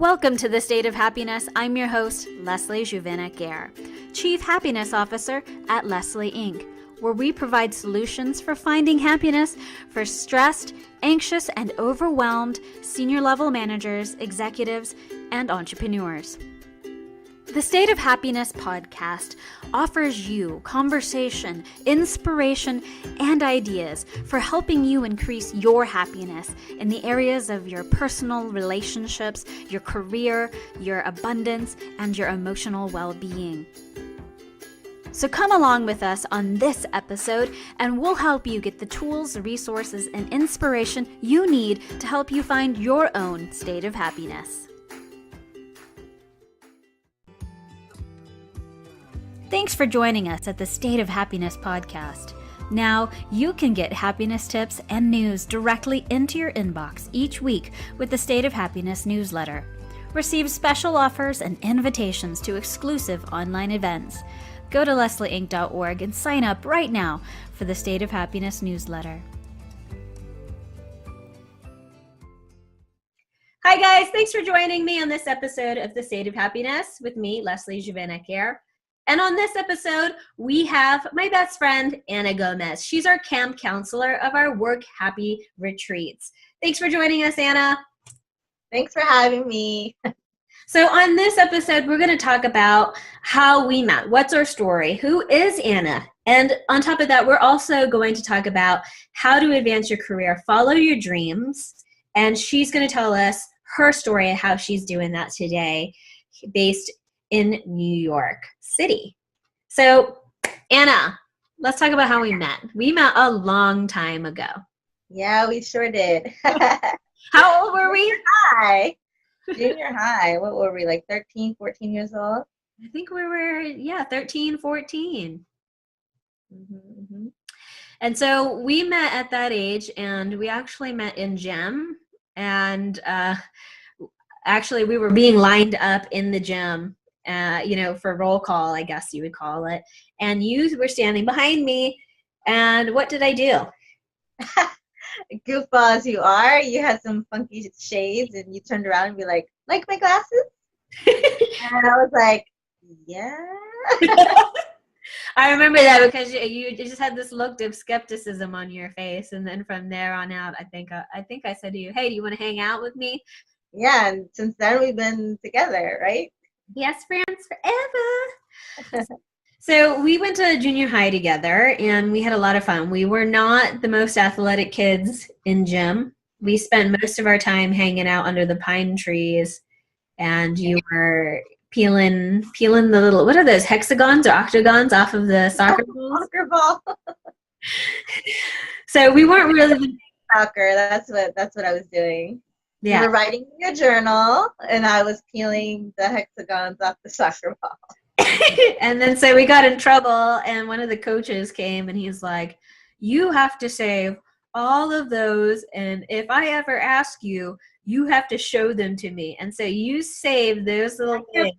Welcome to the State of Happiness. I'm your host, Leslie Juvin-Acker, Chief Happiness Officer at Leslie Inc., where we provide solutions for finding happiness for stressed, anxious, and overwhelmed senior-level managers, executives, and entrepreneurs. The State of Happiness podcast offers you conversation, inspiration, and ideas for helping you increase your happiness in the areas of your personal relationships, your career, your abundance, and your emotional well-being. So come along with us on this episode, and we'll help you get the tools, resources, and inspiration you need to help you find your own state of happiness. Thanks for joining us at the State of Happiness podcast. Now, you can get happiness tips and news directly into your inbox each week with the State of Happiness newsletter. Receive special offers and invitations to exclusive online events. Go to leslieinc.org and sign up right now for the State of Happiness newsletter. Hi guys, thanks for joining me on this episode of the State of Happiness with me, Leslie Juvin-Acker. And on this episode, we have my best friend, Anna Gomez. She's our camp counselor of our Work Happy retreats. Thanks for joining us, Anna. Thanks for having me. So on this episode, we're going to talk about how we met. What's our story? Who is Anna? And on top of that, we're also going to talk about how to advance your career, follow your dreams. And she's going to tell us her story and how she's doing that today based in New York City. So, Anna, let's talk about how we met. We met a long time ago. Yeah, we sure did. How old were we? Junior high. What were we, like 13, 14 years old? I think we were, 13, 14. Mm-hmm. And so we met at that age, and we actually met in gym. And actually, we were being lined up in the gym. For roll call, I guess you would call it. And you were standing behind me. And what did I do? Goofball as you are, you had some funky shades and you turned around and be like my glasses? And I was like, yeah. I remember that because you just had this look of skepticism on your face. And then from there on out, I think I said to you, hey, do you want to hang out with me? Yeah, and since then we've been together, right? Yes, friends forever. So we went to junior high together, and we had a lot of fun. We were not the most athletic kids in gym. We spent most of our time hanging out under the pine trees, and you were peeling the little, what are those, hexagons or octagons off of the soccer balls? Soccer ball. So we weren't really soccer. That's what I was doing. Yeah. You were writing in your journal, and I was peeling the hexagons off the soccer ball. And then so we got in trouble, and one of the coaches came, and he's like, you have to save all of those, and if I ever ask you, you have to show them to me. And so you saved those little things.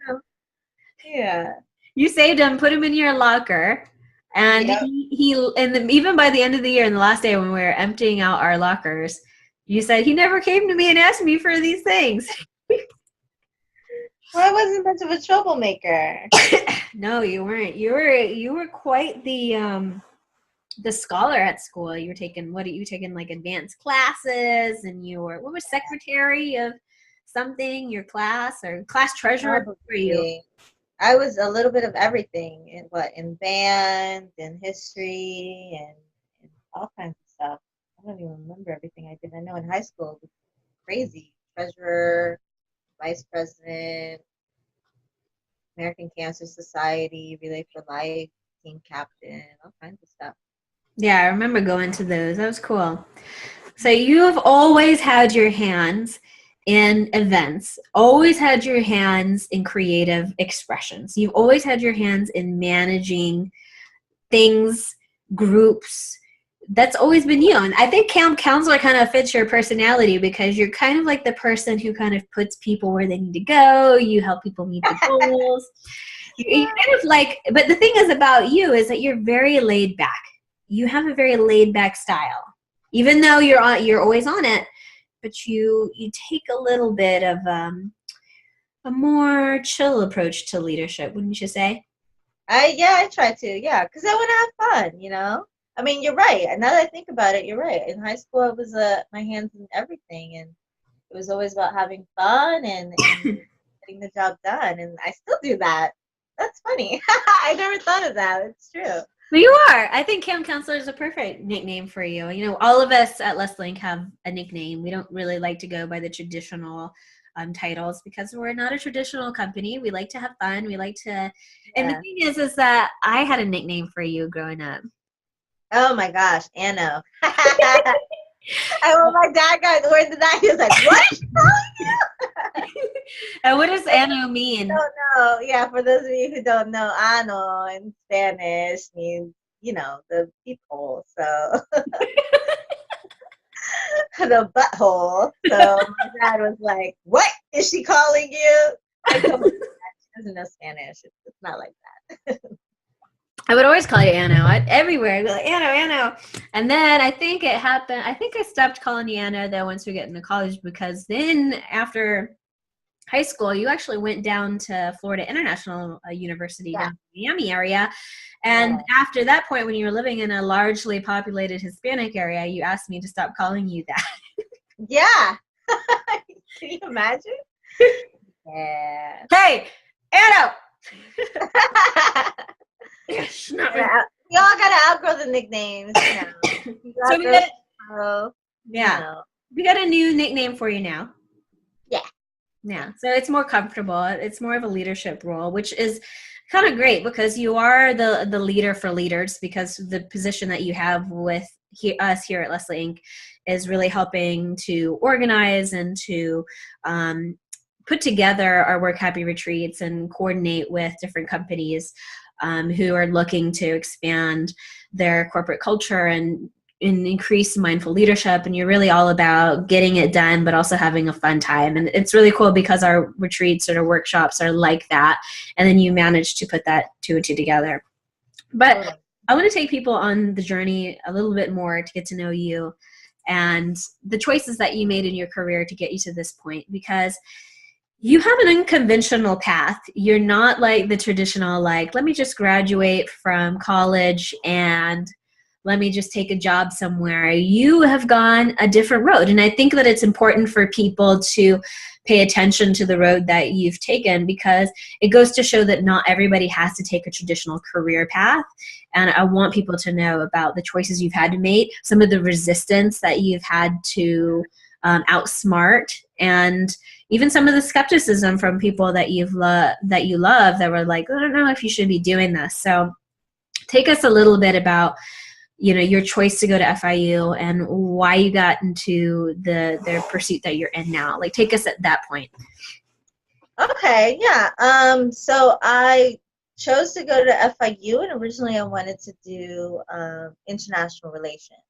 Yeah. You saved them, put them in your locker, and yep. Even by the end of the year, and the last day when we were emptying out our lockers, you said, he never came to me and asked me for these things. Well, I wasn't much of a troublemaker. No, you weren't. You were quite the scholar at school. You were taking like advanced classes, and you were, what was secretary of something, your class, or class treasurer? What were you? I was a little bit of everything in band and history and all kinds of stuff. I don't even remember everything I did. I know in high school it was crazy. Treasurer, vice president, American Cancer Society, Relay for Life, team captain, all kinds of stuff. Yeah, I remember going to those. That was cool. So you have always had your hands in events, always had your hands in creative expressions. You've always had your hands in managing things, groups. That's always been you. And I think camp counselor kind of fits your personality because you're kind of like the person who kind of puts people where they need to go. You help people meet the goals. You kind of like, but the thing is about you is that you're very laid back. You have a very laid back style. Even though you're always on it, but you take a little bit of a more chill approach to leadership, wouldn't you say? I try to, yeah, because I want to have fun, you know. I mean, you're right. And now that I think about it, you're right. In high school, it was my hands in everything, and it was always about having fun and getting the job done. And I still do that. That's funny. I never thought of that. It's true. But you are. I think camp counselor is a perfect nickname for you. You know, all of us at Leslie Inc. have a nickname. We don't really like to go by the traditional titles because we're not a traditional company. We like to have fun. We like to, and the Yeah. thing is that I had a nickname for you growing up. Oh my gosh, Anno. And when my dad got word of that, he was like, "What is she calling you?" And what does Anno mean? Don't know. Yeah, for those of you who don't know, ano in Spanish means, you know, the peephole. So the butthole. So my dad was like, "What is she calling you?" I told my dad, she doesn't know Spanish. It's not like that. I would always call you Anno. Everywhere. I'd be like, Anno, Anno. And then I think it happened. I think I stopped calling you Anno though once we get into college because then after high school, you actually went down to Florida International University Yeah. down in the Miami area. And after that point, when you were living in a largely populated Hispanic area, you asked me to stop calling you that. Yeah. Can you imagine? Yeah. Hey, Anno! Yes, not really. We all gotta outgrow the nicknames, you know. So we got, yeah. You know. we got a new nickname for you now. Yeah. Yeah. So it's more comfortable. It's more of a leadership role, which is kind of great because you are the leader for leaders because the position that you have with us here at Leslie Inc. is really helping to organize and to put together our work happy retreats and coordinate with different companies who are looking to expand their corporate culture and increase mindful leadership. And you're really all about getting it done, but also having a fun time. And it's really cool because our retreats or our workshops are like that. And then you manage to put that two and two together. But I want to take people on the journey a little bit more to get to know you and the choices that you made in your career to get you to this point, because you have an unconventional path. You're not like the traditional, like, let me just graduate from college and let me just take a job somewhere. You have gone a different road. And I think that it's important for people to pay attention to the road that you've taken because it goes to show that not everybody has to take a traditional career path. And I want people to know about the choices you've had to make, some of the resistance that you've had to outsmart, and even some of the skepticism from people that you love that were like, I don't know if you should be doing this. So take us a little bit about, you know, your choice to go to FIU and why you got into the pursuit that you're in now. Like, take us at that point. Okay, yeah. So I chose to go to FIU, and originally I wanted to do international relations.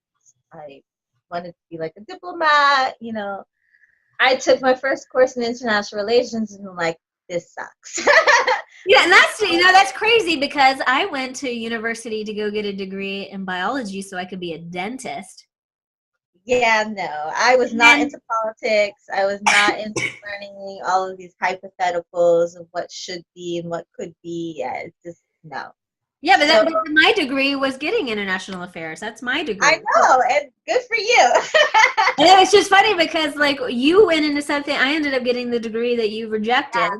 I wanted to be like a diplomat, you know. I took my first course in international relations, and I'm like, this sucks. Yeah, and that's, you know, that's crazy because I went to university to go get a degree in biology so I could be a dentist. Yeah, no, I was not into politics. I was not into learning all of these hypotheticals of what should be and what could be. Yeah, it's just no. Yeah, but my degree was getting international affairs. That's my degree. I know, and good for you. And it's just funny because, like, you went into something, I ended up getting the degree that you rejected.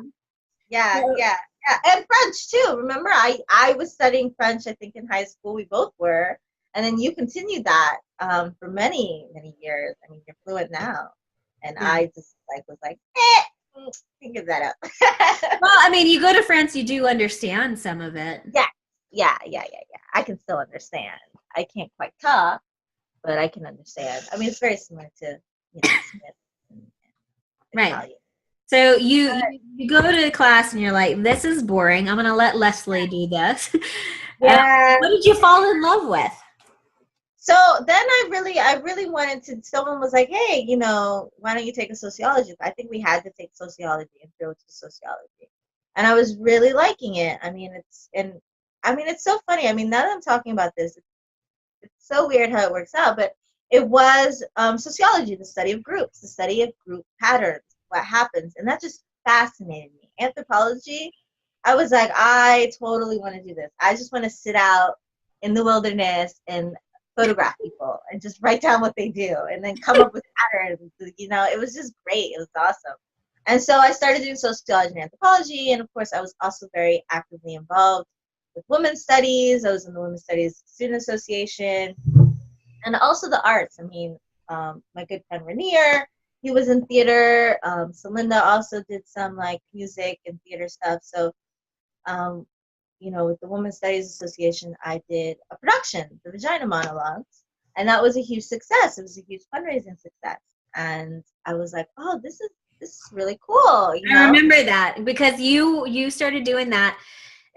Yeah, and French too. Remember, I was studying French, I think, in high school. We both were, and then you continued that for many years. I mean, you're fluent now, and I just was like, can give that up. Well, I mean, you go to France, you do understand some of it. Yeah. I can still understand. I can't quite talk, but I can understand. I mean, it's very similar to, you know, Smith and right. Italian. So you go to class and you're like, this is boring. I'm going to let Leslie do this. Yeah. What did you fall in love with? So then I really wanted to, someone was like, hey, you know, why don't you take a sociology? I think we had to take sociology and go to sociology. And I was really liking it. I mean, it's so funny. I mean, now that I'm talking about this, it's so weird how it works out, but it was sociology, the study of groups, the study of group patterns, what happens. And that just fascinated me. Anthropology, I was like, I totally want to do this. I just want to sit out in the wilderness and photograph people and just write down what they do and then come up with patterns. It was just great. It was awesome. And so I started doing sociology and anthropology. And of course, I was also very actively involved with women's studies. I was in the Women's Studies Student Association and also the arts. I mean, my good friend Rainier, he was in theater. Celinda also did some like music and theater stuff. So, with the Women's Studies Association, I did a production, the Vagina Monologues, and that was a huge success. It was a huge fundraising success, and I was like, oh, this is really cool. I remember that because you started doing that,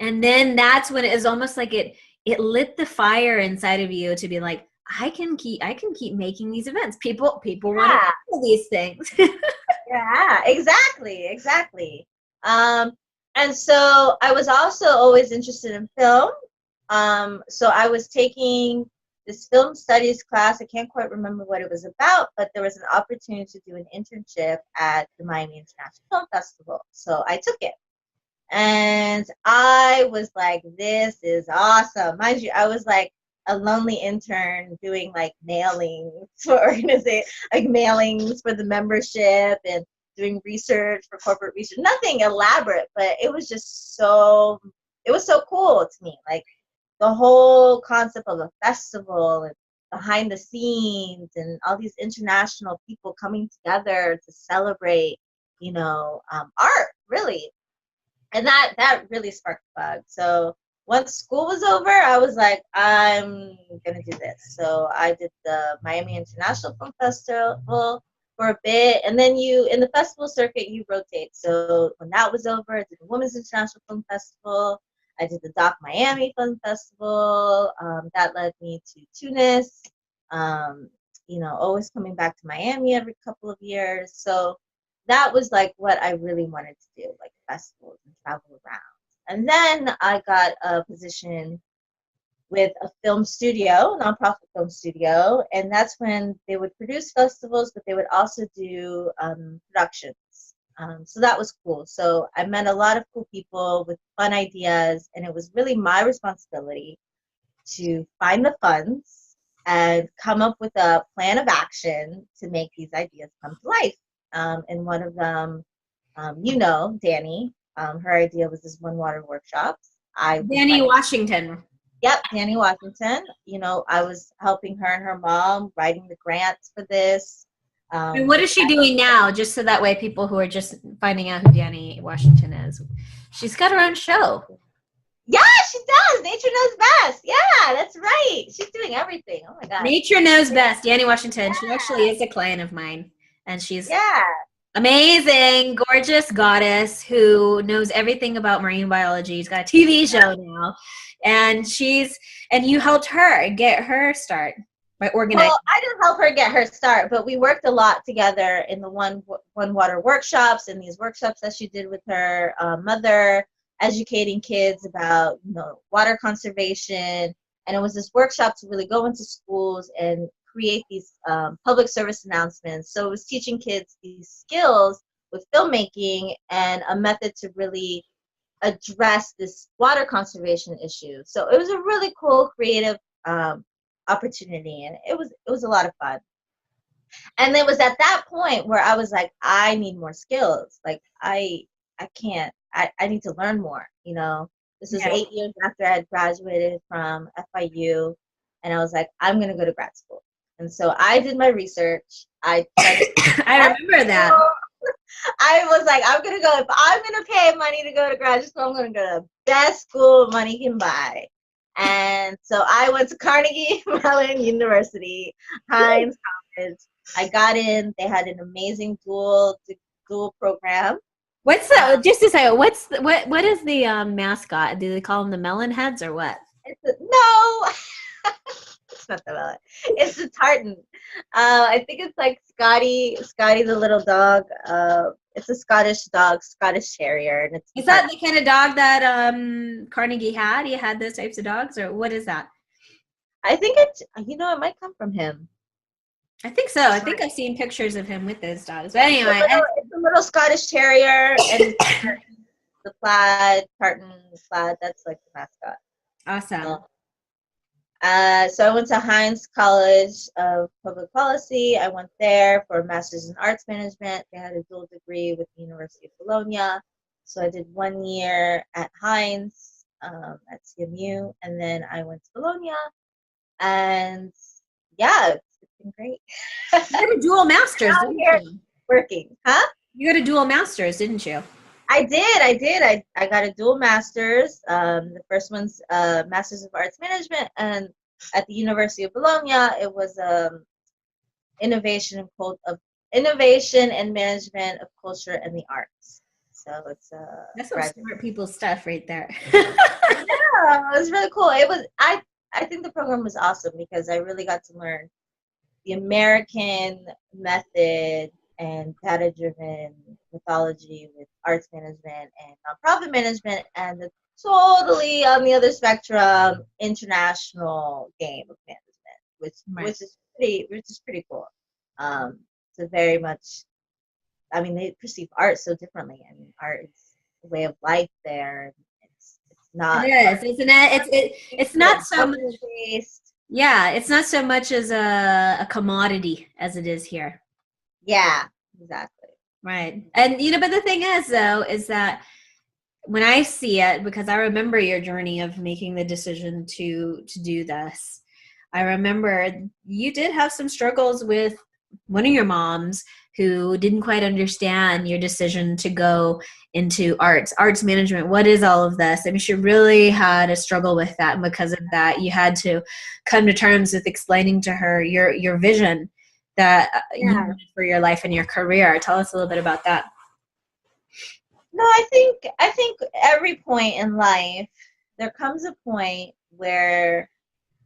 and then that's when it was almost like it lit the fire inside of you to be like, I can keep making these events. People want to do these things. Yeah, exactly. And so I was also always interested in film. So I was taking this film studies class. I can't quite remember what it was about, but there was an opportunity to do an internship at the Miami International Film Festival. So I took it. And I was like, this is awesome. Mind you, I was like a lonely intern doing like mailings for organization, like mailings for the membership and doing research for corporate research. Nothing elaborate, but it was just so cool to me. Like the whole concept of a festival and behind the scenes and all these international people coming together to celebrate, art, really. And that really sparked the bug. So once school was over, I was like, I'm gonna do this. So I did the Miami International Film Festival for a bit, and then in the festival circuit you rotate. So when that was over, I did the Women's International Film Festival. I did the Doc Miami Film Festival. That led me to Tunis. Always coming back to Miami every couple of years. So that was like what I really wanted to do, like festivals and travel around. And then I got a position with a film studio, a nonprofit film studio, and that's when they would produce festivals, but they would also do productions. So that was cool. So I met a lot of cool people with fun ideas, and it was really my responsibility to find the funds and come up with a plan of action to make these ideas come to life. And one of them, Danny, her idea was this One Water workshops. Danny Washington. Yep, Danny Washington. I was helping her and her mom writing the grants for this. And what is she doing now? Just so that way people who are just finding out who Danny Washington is. She's got her own show. Yeah, she does. Nature Knows Best. Yeah, that's right. She's doing everything. Oh my God. Nature Knows Best. Danny Washington. Yeah. She actually is a client of mine. And she's amazing, gorgeous goddess who knows everything about marine biology. She's got a TV show now. And you helped her get her start by organizing. Well, I didn't help her get her start, but we worked a lot together in the One Water workshops and these workshops that she did with her mother, educating kids about water conservation. And it was this workshop to really go into schools and create these public service announcements. So it was teaching kids these skills with filmmaking and a method to really address this water conservation issue. So it was a really cool, creative opportunity, and it was a lot of fun. And it was at that point where I was like, I need more skills. Like I can't. I need to learn more. This was 8 years after I had graduated from FIU, and I was like, I'm gonna go to grad school. And so I did my research. I remember that. I was like, I'm gonna go. If I'm gonna pay money to go to graduate school, I'm gonna go to the best school money can buy. And so I went to Carnegie Mellon University, Heinz College. I got in. They had an amazing dual program. What's the just to say? What is the mascot? Do they call them the melon heads or what? No. It's not the melon. It's the tartan. I think it's like Scotty the little dog. It's a Scottish dog, Scottish Terrier. And is that the kind of dog that Carnegie had? He had those types of dogs, or what is that? I think it might come from him. I think so. I think I've seen pictures of him with those dogs. But anyway, It's a little Scottish Terrier, and the plaid, tartan plaid. That's like the mascot. awesome. So I went to Heinz College of Public Policy. I went there for a master's in arts management. They had a dual degree with the University of Bologna. So I did 1 year at Heinz at CMU, and then I went to Bologna. And yeah, it's been great. You got a dual master's, Out didn't here you? working, huh? You got a dual master's, didn't you? I did. I got a dual master's. The first one's Master's of Arts Management, and at the University of Bologna, it was innovation and innovation and management of culture and the arts. So it's a That's some graduate. smart people stuff right there. Yeah, it was really cool. It was I think the program was awesome because I really got to learn the American method and data-driven methodology with arts management and nonprofit management, and the totally on the other spectrum international game of management, which is pretty cool. So very much, I mean, they perceive art so differently. I mean, art is a way of life there. It's It not is, isn't it? It's not so much. based. Yeah, it's not so much as a commodity as it is here. Yeah, exactly. Right. And but the thing is though, is that when I see it, because I remember your journey of making the decision to do this, I remember you did have some struggles with one of your moms who didn't quite understand your decision to go into arts management. What is all of this? I mean, she really had a struggle with that, and because of that, you had to come to terms with explaining to her your vision that you wanted for your life and your career. Tell us a little bit about that. No, I think every point in life there comes a point where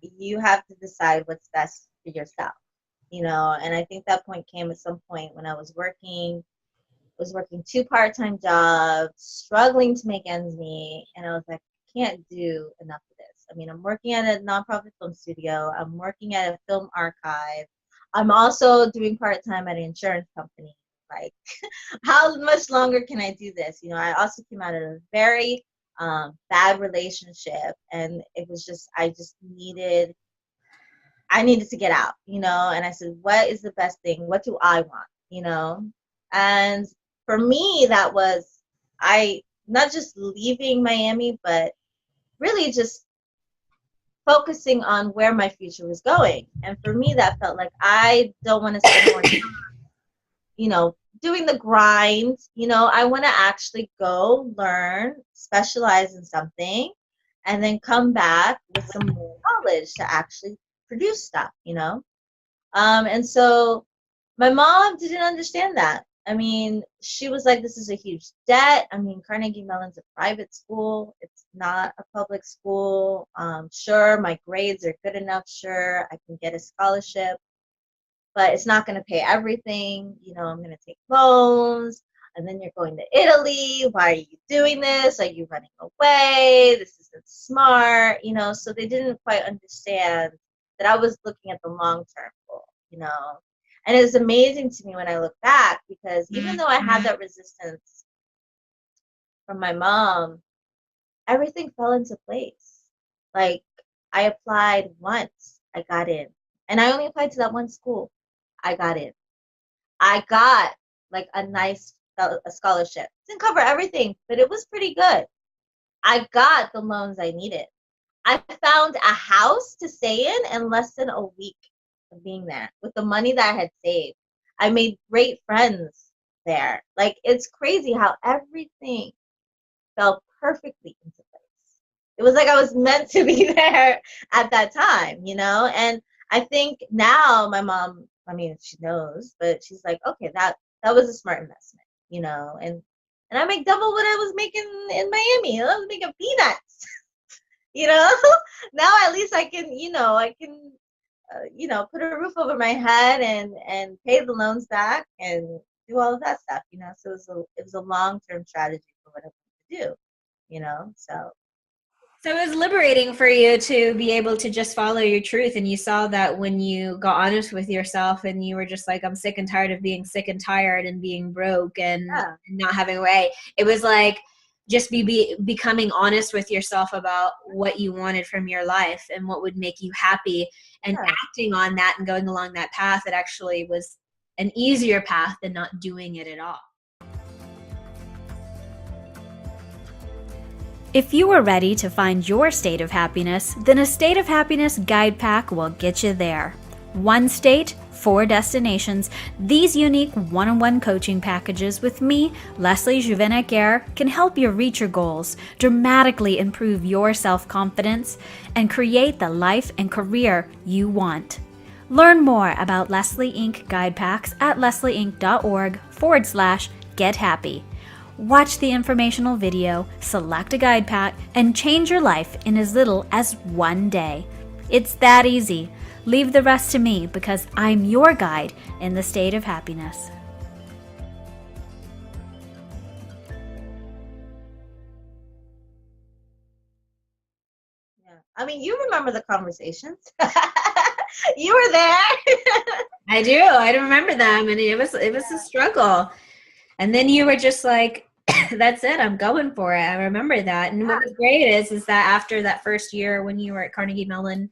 you have to decide what's best for yourself, and I think that point came at some point when I was working two part-time jobs, struggling to make ends meet, and I was like, I can't do enough of this. I mean, I'm working at a nonprofit film studio, I'm working at a film archive, I'm also doing part-time at an insurance company. Like, how much longer can I do this? I also came out of a very bad relationship, and it was just I needed to get out, and I said, what is the best thing? What do I want? And for me, that was I not just leaving Miami, but really just focusing on where my future was going. And for me, that felt like I don't want to spend more time, doing the grind. I want to actually go learn, specialize in something, and then come back with some more knowledge to actually produce stuff. And so my mom didn't understand that. I mean, she was like, this is a huge debt. I mean, Carnegie Mellon's a private school. It's not a public school. Sure, my grades are good enough. Sure, I can get a scholarship, but it's not going to pay everything. I'm going to take loans, and then you're going to Italy. Why are you doing this? Are you running away? This isn't smart. So they didn't quite understand that I was looking at the long-term goal. And it's amazing to me when I look back, because even though I had that resistance from my mom, everything fell into place. Like, I applied once, I got in. And I only applied to that one school. I got in. I got like a scholarship. Didn't cover everything, but it was pretty good. I got the loans I needed. I found a house to stay in less than a week of being there with the money that I had saved. I made great friends there. Like, it's crazy how everything fell perfectly into place. It was like I was meant to be there at that time. And I think now my mom, I mean, she knows, but she's like, okay, that was a smart investment. And I make double what I was making in Miami. I was making peanuts. you know Now at least I can put a roof over my head and pay the loans back and do all of that stuff. So it was a long-term strategy for what I wanted to do. So So it was liberating for you to be able to just follow your truth. And you saw that when you got honest with yourself and you were just like, I'm sick and tired of being sick and tired and being broke and Yeah, not having a way. It was like just becoming honest with yourself about what you wanted from your life and what would make you happy, and yeah. acting on that and going along that path. It actually was an easier path than not doing it at all. If you are ready to find your state of happiness, then a State of Happiness guide pack will get you there. 1 state, 4 destinations. These unique one-on-one coaching packages with me, Leslie Juvin-Acker, can help you reach your goals, dramatically improve your self-confidence, and create the life and career you want. Learn more about Leslie Inc. guide packs at leslieinc.org/get happy. Watch the informational video, select a guide pack, and change your life in as little as 1 day. It's that easy. Leave the rest to me because I'm your guide in the state of happiness. Yeah. I mean, you remember the conversations. You were there. I do. I remember them, and it was a struggle. And then you were just like, that's it, I'm going for it. I remember that. And what was great is that after that first year when you were at Carnegie Mellon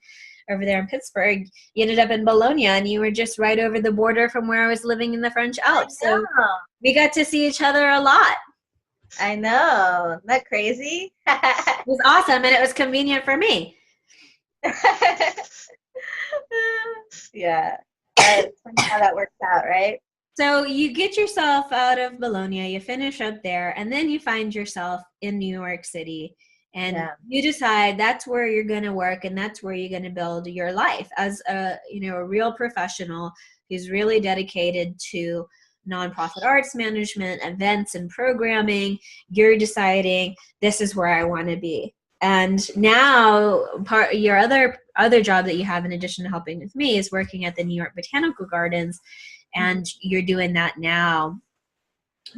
over there in Pittsburgh, you ended up in Bologna, and you were just right over the border from where I was living in the French Alps. So we got to see each other a lot. I know. Isn't that crazy? It was awesome, and it was convenient for me. Yeah. That's funny how that works out, right? So you get yourself out of Bologna, you finish up there, and then you find yourself in New York City, and you decide that's where you're going to work, and that's where you're going to build your life as a real professional who's really dedicated to nonprofit arts management, events, and programming. You're deciding this is where I want to be. And now your other job that you have in addition to helping with me is working at the New York Botanical Gardens, and you're doing that now.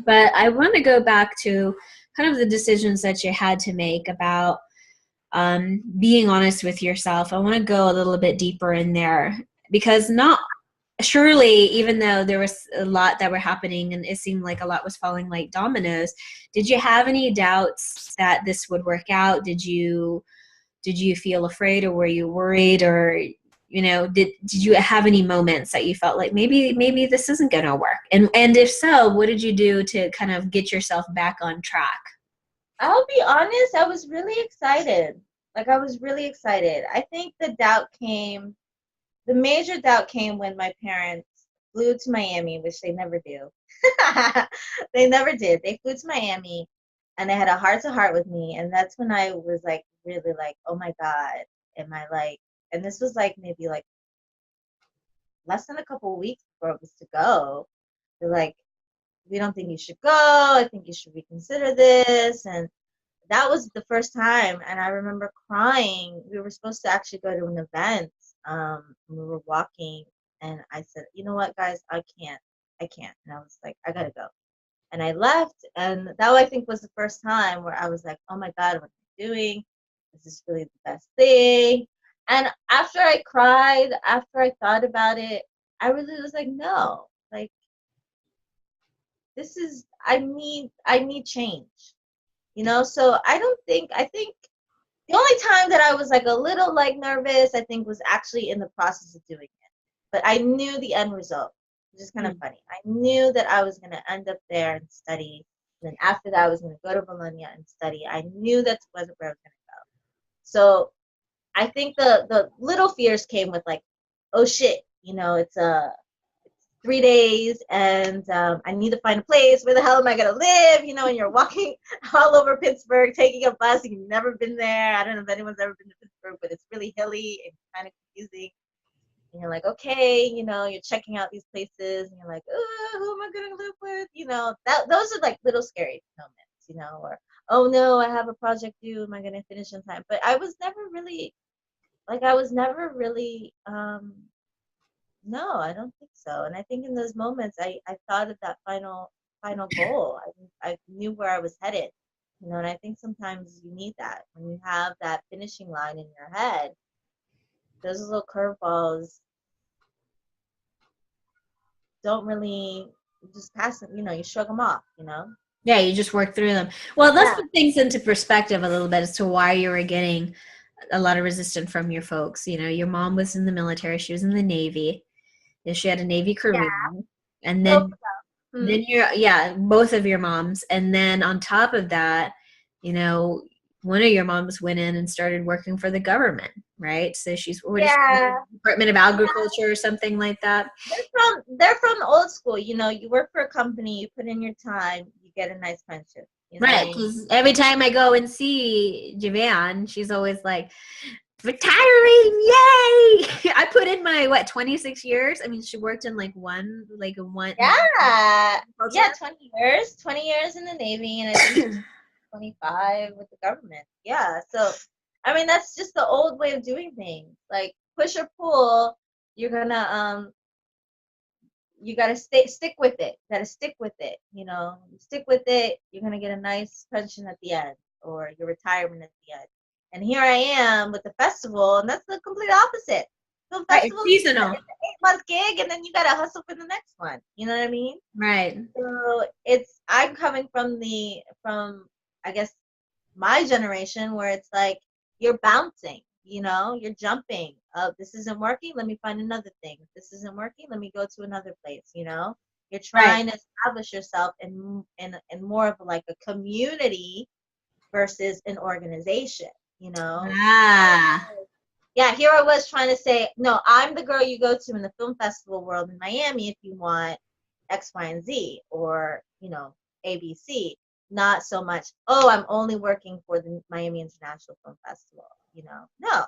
But I want to go back to kind of the decisions that you had to make about being honest with yourself. I want to go a little bit deeper in there, because not surely, even though there was a lot that were happening and it seemed like a lot was falling like dominoes, did you have any doubts that this would work out? Did you feel afraid, or were you worried, or did you have any moments that you felt like maybe this isn't going to work? And if so, what did you do to kind of get yourself back on track? I'll be honest, I was really excited. I was really excited. I think the major doubt came when my parents flew to Miami, which they never do. They never did. They flew to Miami, and they had a heart-to-heart with me, and that's when I was really oh my God, am I and this was maybe less than a couple of weeks before it was to go. They're like, we don't think you should go. I think you should reconsider this. And that was the first time. And I remember crying. We were supposed to actually go to an event. We were walking, and I said, you know what, guys, I can't. And I was like, I gotta go. And I left. And that, I think, was the first time where I was like, oh my God, what am I doing? Is this really the best thing? And after I cried, after I thought about it, I really was like, no, this is, I need change, So I think the only time that I was a little nervous, I think, was actually in the process of doing it. But I knew the end result, which is kind of funny. I knew that I was going to end up there and study. And then after that, I was going to go to Bologna and study. I knew that's where I was going to go. So I think the little fears came with oh shit, it's 3 days, and I need to find a place. Where the hell am I gonna live? And you're walking all over Pittsburgh, taking a bus. You've never been there. I don't know if anyone's ever been to Pittsburgh, but it's really hilly and kind of confusing. And you're like, okay, you're checking out these places, and you're like, oh, who am I gonna live with? Those are little scary moments, or oh no, I have a project due. Am I gonna finish in time? But I was never really no, I don't think so. And I think in those moments, I thought of that final goal. I knew where I was headed. you know, and I think sometimes you need that when you have that finishing line in your head. Those little curveballs don't really just pass them, you know, you shrug them off, you know? Yeah, you just work through them. Well, let's Yeah. put things into perspective a little bit as to why you were getting a lot of resistance from your folks. You know, your mom was in the military, she was in the Navy, and she had a Navy career. Yeah. And Both of then them. then yeah, both of your moms. And then on top of that, you know, one of your moms went in and started working for the government, right? So she's what is she, Yeah. Department of Agriculture or something like that. They're from old school. You know, you work for a company, you put in your time, you get a nice pension. You know what I Right, mean? because every time I go and see Javan, she's always like, retiring, yay! I put in my 26 years. I mean, she worked in one Yeah. culture. Yeah, 20 years. 20 years in the Navy, and I think 25 with the government. Yeah. So, I mean, that's just the old way of doing things. Like push or pull, you're gonna you gotta stick with it. You gotta stick with it. You know, you stick with it, you're gonna get a nice pension at the end, or your retirement at the end. And here I am with the festival, and that's the complete opposite. Film Right, it's festival is seasonal. it's an 8 month gig, and then you gotta hustle for the next one. You know what I mean? Right. So I'm coming from I guess my generation where it's like you're bouncing, you know, you're jumping. This isn't working, let me find another thing. This isn't working, let me go to another place, you know? You're Right. trying to establish yourself in more of like a community versus an organization, you know? Ah. Yeah, here I was trying to say, no, I'm the girl you go to in the film festival world in Miami if you want X, Y, and Z, or, you know, ABC. Not so much, oh, I'm only working for the Miami International Film Festival, you know. No,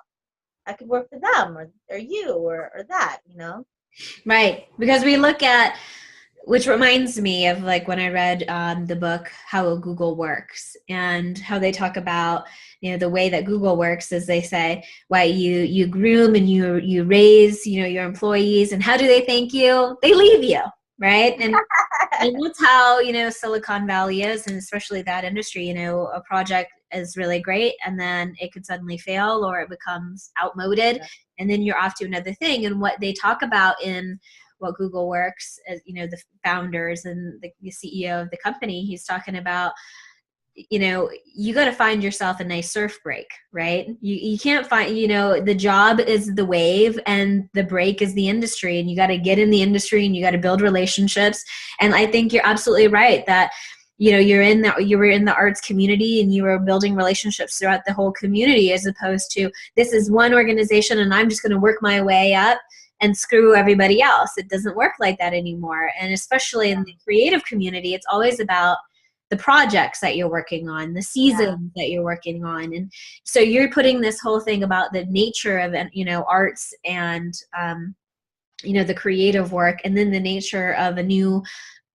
I could work for them or you or that, you know. Right. Because we look at, which reminds me of like when I read the book How Google Works, and how they talk about, you know, the way that Google works is they say, why you groom and you raise, you know, your employees, and how do they thank you? They leave you, right? And that's how, you know, Silicon Valley is, and especially that industry. You know, a project is really great, and then it could suddenly fail or it becomes outmoded, Yeah. and then you're off to another thing. And what they talk about in what Google Works, as you know, the founders and the CEO of the company, he's talking about, you know, you got to find yourself a nice surf break, right? You can't find, you know, the job is the wave and the break is the industry, and you got to get in the industry and you got to build relationships. And I think you're absolutely right that, you know, you were in the arts community and you were building relationships throughout the whole community, as opposed to this is one organization and I'm just going to work my way up and screw everybody else. It doesn't work like that anymore. And especially in the creative community, it's always about the projects that you're working on, the seasons that you're working on. And so you're putting this whole thing about the nature of, you know, arts and, you know, the creative work, and then the nature of a new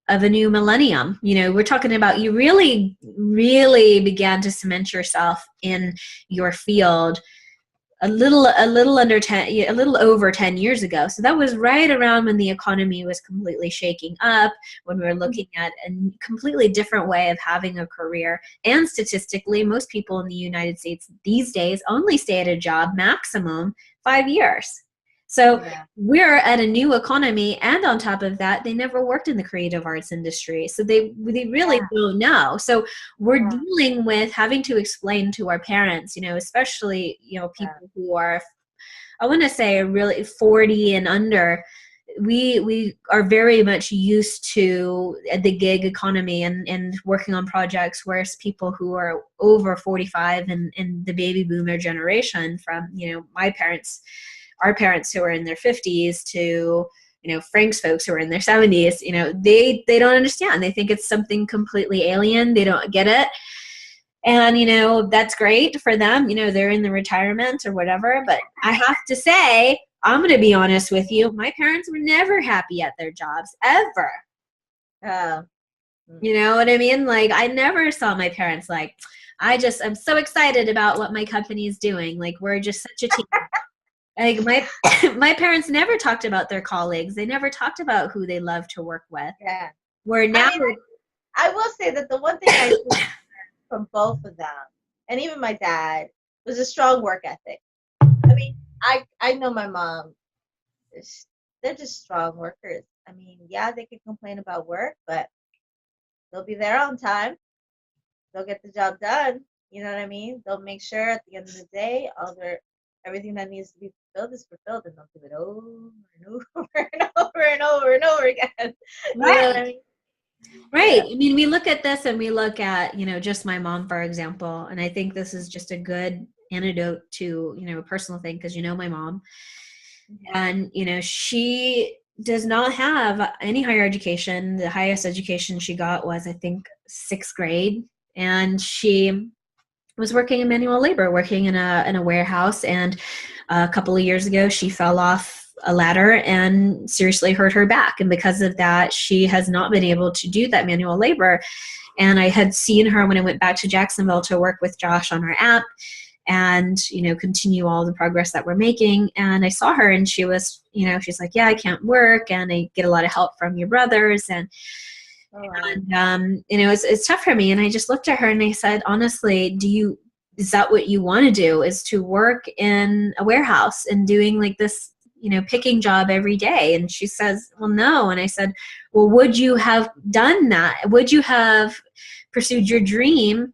millennium. You know, we're talking about, you really, really began to cement yourself in your field a little over 10 years ago. So that was right around when the economy was completely shaking up, when we were looking at a completely different way of having a career. And statistically, most people in the United States these days only stay at a job maximum 5 years. So we're at a new economy, and on top of that, they never worked in the creative arts industry, so they really don't know. So we're dealing with having to explain to our parents, you know, especially, you know, people who are, I want to say, really 40 and under. We are very much used to the gig economy and working on projects, whereas people who are over 45 and the baby boomer generation, from, you know, our parents who are in their 50s to, you know, Frank's folks who are in their 70s, you know, they don't understand. They think it's something completely alien. They don't get it. And, you know, that's great for them. You know, they're in the retirement or whatever. But I have to say, I'm going to be honest with you. My parents were never happy at their jobs, ever. You know what I mean? Like, I never saw my parents like, I'm so excited about what my company is doing. Like, we're just such a team. Like my parents never talked about their colleagues. They never talked about who they love to work with. Yeah. Where now, I will say that the one thing I from both of them, and even my dad, was a strong work ethic. I mean, I know my mom. They're just strong workers. I mean, yeah, they could complain about work, but they'll be there on time. They'll get the job done. You know what I mean? They'll make sure at the end of the day, everything that needs to be fulfilled is fulfilled, and they'll do it over and over and over and over and over again. You know what I Right. mean? Right. Yeah. I mean, we look at this and we look at, just my mom, for example, and I think this is just a good antidote to, a personal thing because my mom. Mhm. And, she does not have any higher education. The highest education she got was, I think, sixth grade. And she was working in manual labor, working in a warehouse. And a couple of years ago, she fell off a ladder and seriously hurt her back. And because of that, she has not been able to do that manual labor. And I had seen her when I went back to Jacksonville to work with Josh on our app and continue all the progress that we're making. And I saw her and she was, she's like, yeah, I can't work and I get a lot of help from your brothers. And Oh, wow. it's tough for me. And I just looked at her and I said, honestly, is that what you want to do, is to work in a warehouse and doing like this, picking job every day? And she says, well, no. And I said, well, would you have done that? Would you have pursued your dream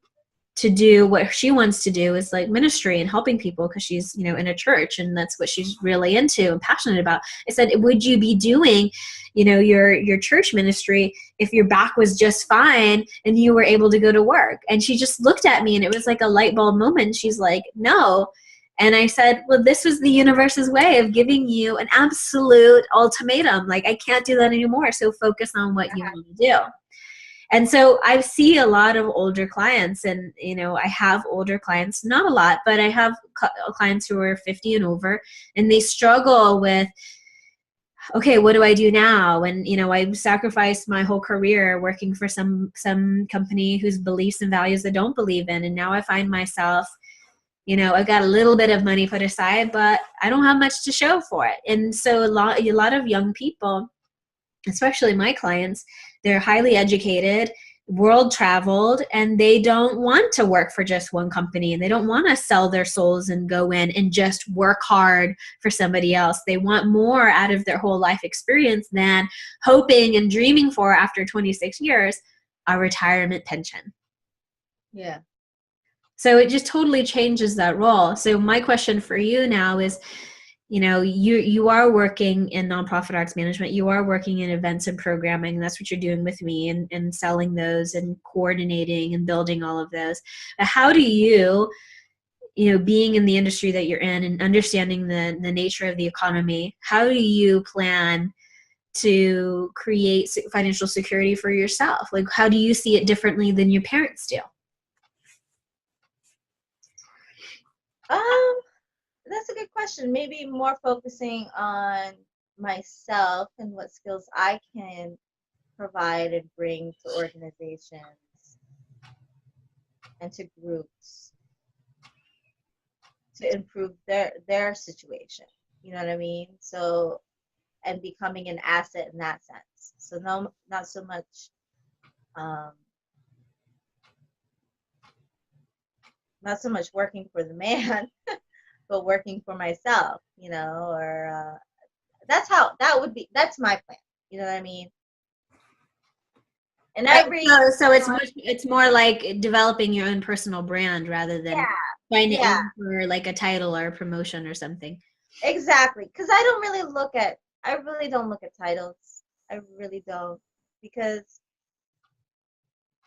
to do what she wants to do, is like ministry and helping people, because she's in a church and that's what she's really into and passionate about? I said, would you be doing your church ministry if your back was just fine and you were able to go to work? And she just looked at me and it was like a light bulb moment. She's like, no. And I said, well, this was the universe's way of giving you an absolute ultimatum. Like, I can't do that anymore, so focus on what you want to do. And so I see a lot of older clients, and I have older clients, not a lot, but I have clients who are 50 and over, and they struggle with, okay, what do I do now? And I sacrificed my whole career working for some company whose beliefs and values I don't believe in, and now I find myself, I've got a little bit of money put aside, but I don't have much to show for it. And so a lot of young people, especially my clients, they're highly educated, world traveled, and they don't want to work for just one company, and they don't want to sell their souls and go in and just work hard for somebody else. They want more out of their whole life experience than hoping and dreaming for, after 26 years, a retirement pension. Yeah. So it just totally changes that role. So my question for you now is, you are working in nonprofit arts management, you are working in events and programming, that's what you're doing with me, and selling those and coordinating and building all of those. But how do you, being in the industry that you're in and understanding the nature of the economy, how do you plan to create financial security for yourself? Like, how do you see it differently than your parents do? That's a good question. Maybe more focusing on myself and what skills I can provide and bring to organizations and to groups to improve their situation. You know what I mean? So, and becoming an asset in that sense. So no, not so much um, working for the man, but working for myself, or that's my plan. You know what I mean? And So it's more like developing your own personal brand rather than yeah, trying to yeah, aim for like a title or a promotion or something. exactly. Because I really don't look at titles. I really don't. Because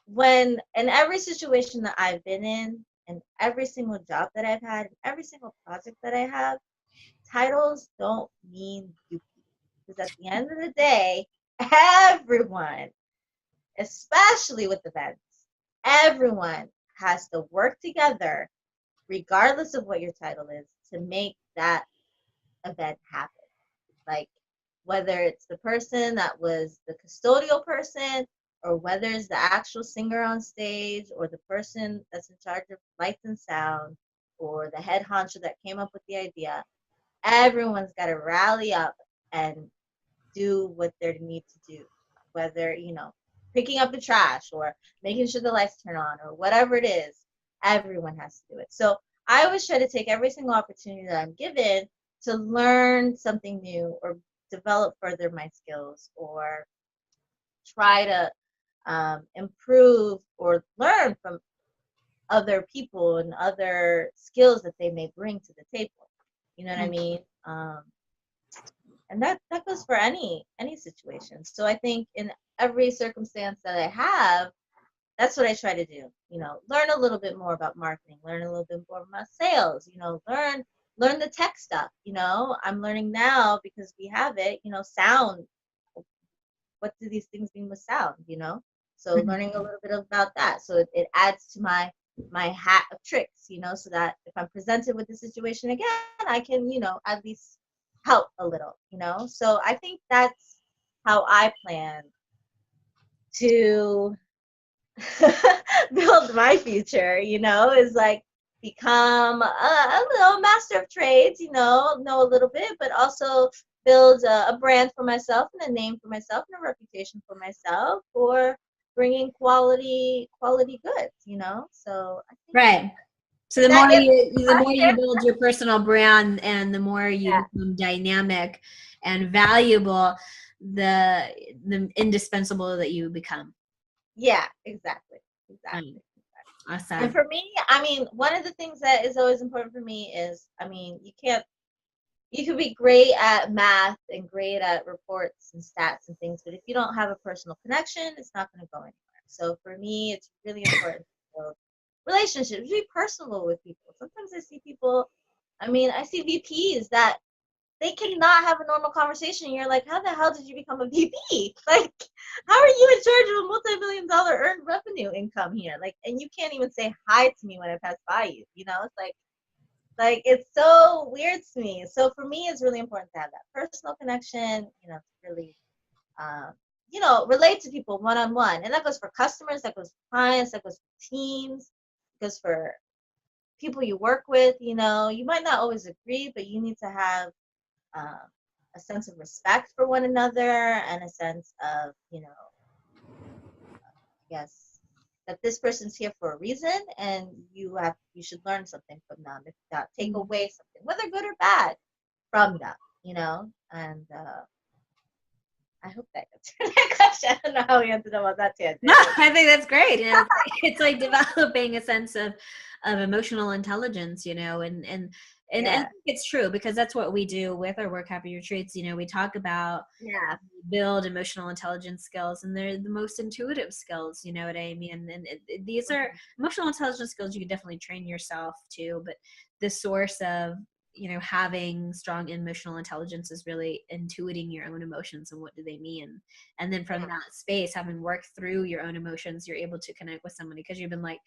when, in every situation that I've been in, and every single job that I've had, and every single project that I have, titles don't mean you. Because at the end of the day, everyone, especially with events, everyone has to work together, regardless of what your title is, to make that event happen. Like, whether it's the person that was the custodial person, or whether it's the actual singer on stage, or the person that's in charge of lights and sound, or the head honcho that came up with the idea, everyone's got to rally up and do what they need to do. Whether, picking up the trash or making sure the lights turn on or whatever it is, Everyone has to do it. So I always try to take every single opportunity that I'm given to learn something new or develop further my skills or try to improve or learn from other people and other skills that they may bring to the table. You know what I mean? And that goes for any situation. So I think in every circumstance that I have, that's what I try to do. You know, learn a little bit more about marketing, learn a little bit more about sales, you know, learn the tech stuff, you know. I'm learning now because we have it, you know, sound. What do these things mean with sound, you know? So learning a little bit about that. So it adds to my hat of tricks, you know, so that if I'm presented with the situation again, I can, you know, at least help a little, you know. So I think that's how I plan to build my future, you know, is like become a little master of trades, you know a little bit, but also build a brand for myself and a name for myself and a reputation for myself for bringing quality goods, you know. So I think Right. So that if the more you build your personal brand and the more you yeah, become dynamic and valuable, the indispensable that you become. yeah, exactly. And Awesome. for me, I mean, one of the things that is always important for me is, I mean, you can be great at math and great at reports and stats and things, but if you don't have a personal connection, it's not going to go anywhere. So for me, it's really important to build relationships, be personable with people. Sometimes I see people, I mean, I see VPs that they cannot have a normal conversation. You're like, how the hell did you become a VP? Like, how are you in charge of a multi-million-dollar earned revenue income here? Like, and you can't even say hi to me when I pass by you. You know, it's like it's so weird to me. So for me, it's really important to have that personal connection. You know, to really, um, you know, relate to people one on one, and that goes for customers, that goes for clients, that goes for teams, goes for people you work with. You know, you might not always agree, but you need to have um, a sense of respect for one another and a sense of, you know, yes, that this person's here for a reason and you should learn something from them, if not take away something, whether good or bad, from them, you know. And I hope that answered that question. I don't know how we ended up on that tangent. No, I think that's great. You know, it's like developing a sense of emotional intelligence, you know, and I Yeah, think it's true because that's what we do with our work happy retreats. You know, we talk about yeah, build emotional intelligence skills, and they're the most intuitive skills. You know what I mean? And these are emotional intelligence skills you can definitely train yourself to, but the source of having strong emotional intelligence is really intuiting your own emotions and what do they mean. And then from that space, having worked through your own emotions, you're able to connect with somebody because you've been like,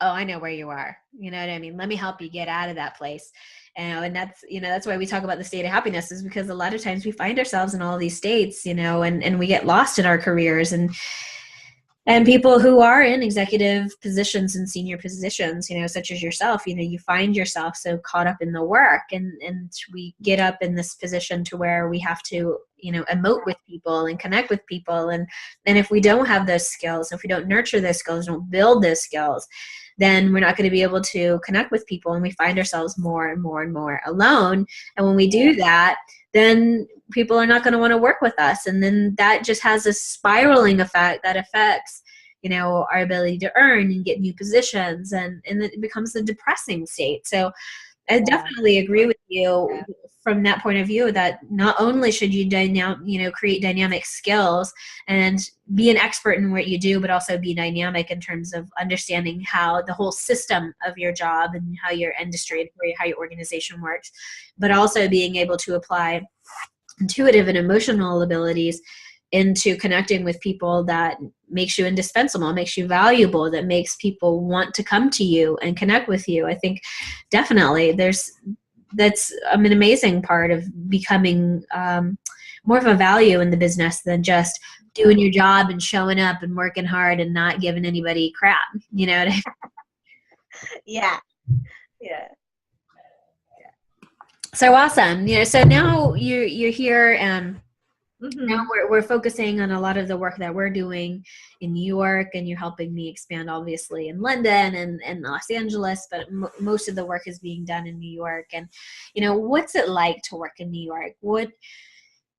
oh, I know where you are. You know what I mean? Let me help you get out of that place. And that's why we talk about the state of happiness, is because a lot of times we find ourselves in all these states, and we get lost in our careers, and people who are in executive positions and senior positions, such as yourself, you find yourself so caught up in the work, and we get up in this position to where we have to, emote with people and connect with people. And if we don't have those skills, if we don't nurture those skills, don't build those skills, then we're not going to be able to connect with people. And we find ourselves more and more and more alone. And when we do that, then people are not going to want to work with us. And then that just has a spiraling effect that affects, our ability to earn and get new positions. And it becomes a depressing state. So I definitely agree with you from that point of view, that not only should you create dynamic skills and be an expert in what you do, but also be dynamic in terms of understanding how the whole system of your job and how your industry, how your organization works, but also being able to apply intuitive and emotional abilities into connecting with people that makes you indispensable, makes you valuable, that makes people want to come to you and connect with you. I think definitely that's an amazing part of becoming more of a value in the business than just doing your job and showing up and working hard and not giving anybody crap. You know what I mean? yeah. So awesome. So now you're here and Now Mm-hmm. we're focusing on a lot of the work that we're doing in New York, and you're helping me expand, obviously, in London and Los Angeles, but most of the work is being done in New York. And, what's it like to work in New York? What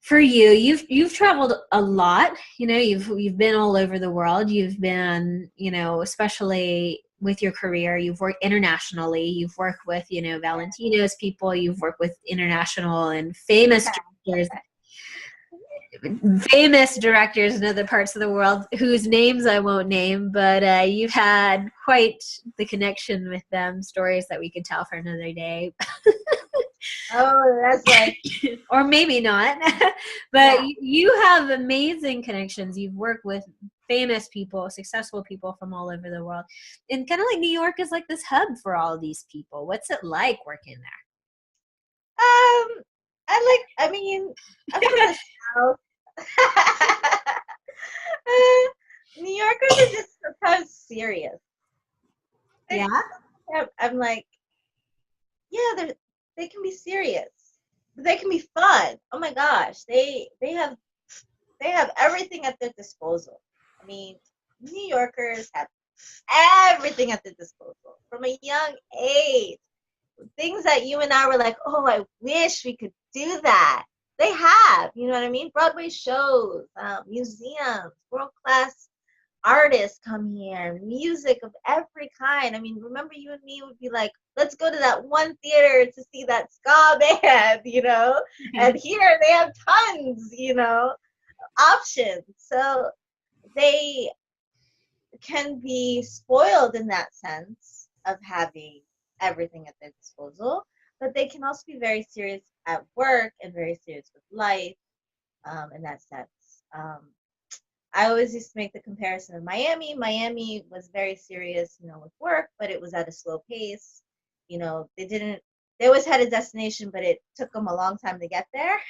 for you? You've traveled a lot. You've been all over the world. You've been, especially with your career, you've worked internationally. You've worked with, Valentino's people. You've worked with international and famous directors in other parts of the world whose names I won't name, but you've had quite the connection with them, stories that we could tell for another day. Oh, that's like, Or maybe not. But yeah. you have amazing connections. You've worked with famous people, successful people from all over the world. And kind of like New York is like this hub for all these people. What's it like working I mean, I'm from the South. New Yorkers are just sometimes serious. there? They're Yeah. I'm like, yeah, they can be serious, but they can be fun. Oh my gosh, they have everything at their disposal. I mean, New Yorkers have everything at their disposal from a young age. Things that you and I were like, oh, I wish we could do that. They have, you know what I mean? Broadway shows, museums, world class artists come here, music of every kind. I mean, remember you and me would be like, let's go to that one theater to see that ska band. And here they have tons, options. So they can be spoiled in that sense of having everything at their disposal, but they can also be very serious at work and very serious with life, in that sense. I always used to make the comparison of Miami. Miami was very serious, with work, but it was at a slow pace. They always had a destination, but it took them a long time to get there.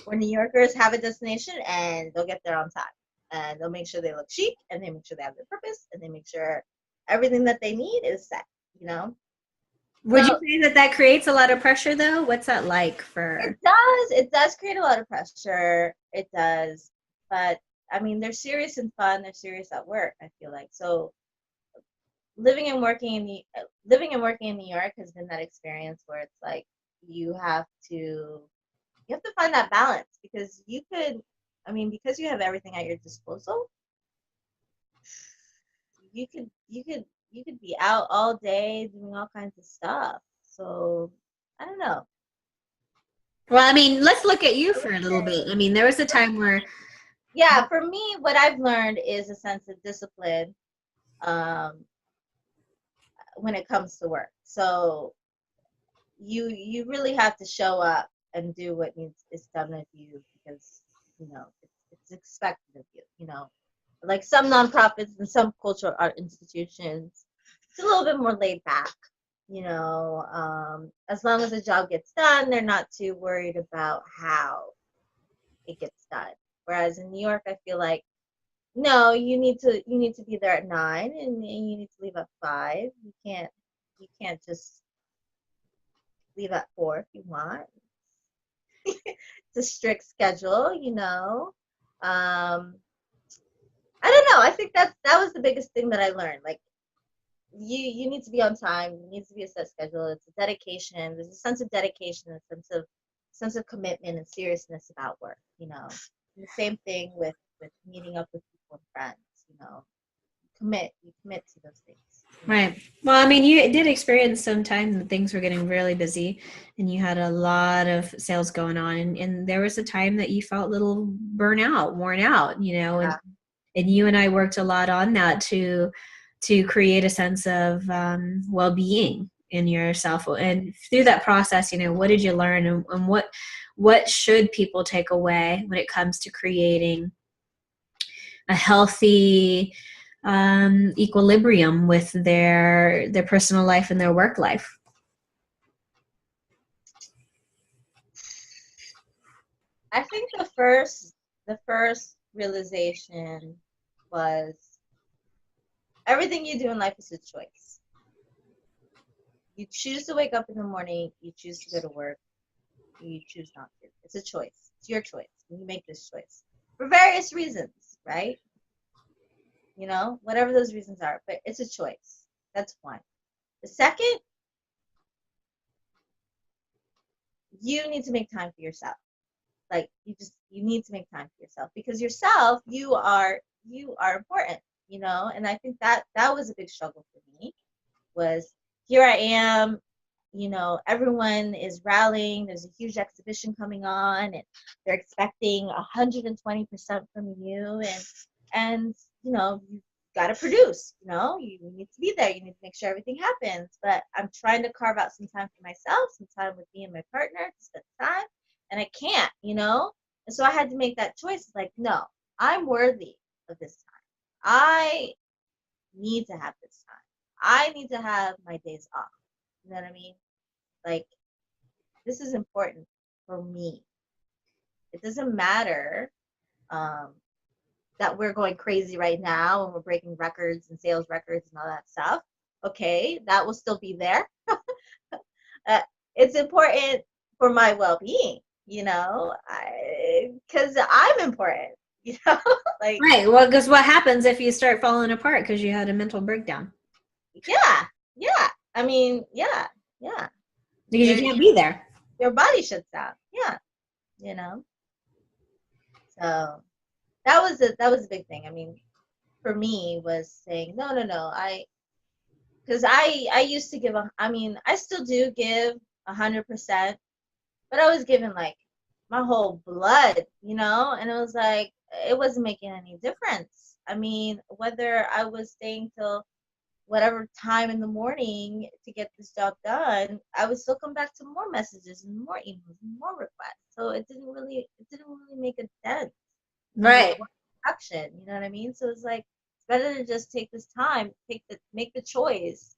Where New Yorkers have a destination and they'll get there on time. And they'll make sure they look chic, and they make sure they have their purpose, and they make sure everything that they need is set. Would you So say that creates a lot of pressure, though? What's that like for? it does create a lot of pressure. It does. But I mean, they're serious and fun. They're serious at work, I feel like. So living and working in New York has been that experience where it's like you have to find that balance, because because you have everything at your disposal, you could be out all day doing all kinds of stuff. So I don't know. Well, I mean, let's look at you for a little bit. I mean, there was a time where, Yeah, for me, what I've learned is a sense of discipline, um, when it comes to work. So you really have to show up and do what needs is done of you, because it's expected of you. Like some nonprofits and some cultural art institutions, it's a little bit more laid back. As long as the job gets done, they're not too worried about how it gets done. Whereas in New York, I feel like, no, you need to be there at 9, and you need to leave at 5. You can't just leave at 4 if you want. It's a strict schedule. I don't know. I think that was the biggest thing that I learned. Like, you need to be on time. It needs to be a set schedule. It's a dedication. There's a sense of dedication, a sense of commitment and seriousness about work. And the same thing with meeting up with people and friends. You commit to those things. right. Well, I mean, you did experience some times when things were getting really busy and you had a lot of sales going on. And there was a time that you felt a little burnout, worn out, Yeah. and you and I worked a lot on that to create a sense of well-being in yourself. And through that process, what did you learn, and what should people take away when it comes to creating a healthy equilibrium with their personal life and their work life? I think the first realization was everything you do in life is a choice. You choose to wake up in the morning, you choose to go to work, you choose not to. It's a choice. It's your choice. You make this choice for various reasons, right? You know, whatever those reasons are, but it's a choice. That's one. The second, you need to make time for yourself. Like you need to make time for yourself because yourself, you are important, you know? And I think that was a big struggle for me was here I am, you know, everyone is rallying. There's a huge exhibition coming on, and they're expecting 120% from you, and you know, you got to produce. You know, you need to be there. You need to make sure everything happens. But I'm trying to carve out some time for myself, some time with me and my partner to spend time, and I can't. You know, and so I had to make that choice. Like, no, I'm worthy of this time. I need to have this time. I need to have my days off. You know what I mean? Like, this is important for me. It doesn't matter that we're going crazy right now and we're breaking records and sales records and all that stuff. Okay, that will still be there. It's important for my well-being, you know, because I'm important, you know, like Right. Well, because what happens if you start falling apart because you had a mental breakdown? yeah. I mean, yeah. Because you can't be there. Your body shuts down. Yeah, you know. So that was a big thing. I mean, for me was saying no. Because I used to give I mean, I still do give 100%, but I was giving like my whole blood, you know, and it was like it wasn't making any difference. I mean, whether I was staying till whatever time in the morning to get this job done, I would still come back to more messages and more emails and more requests. So it didn't really make a dent in the Right. production. You know what I mean? So it's like it's better to just take this time, make the choice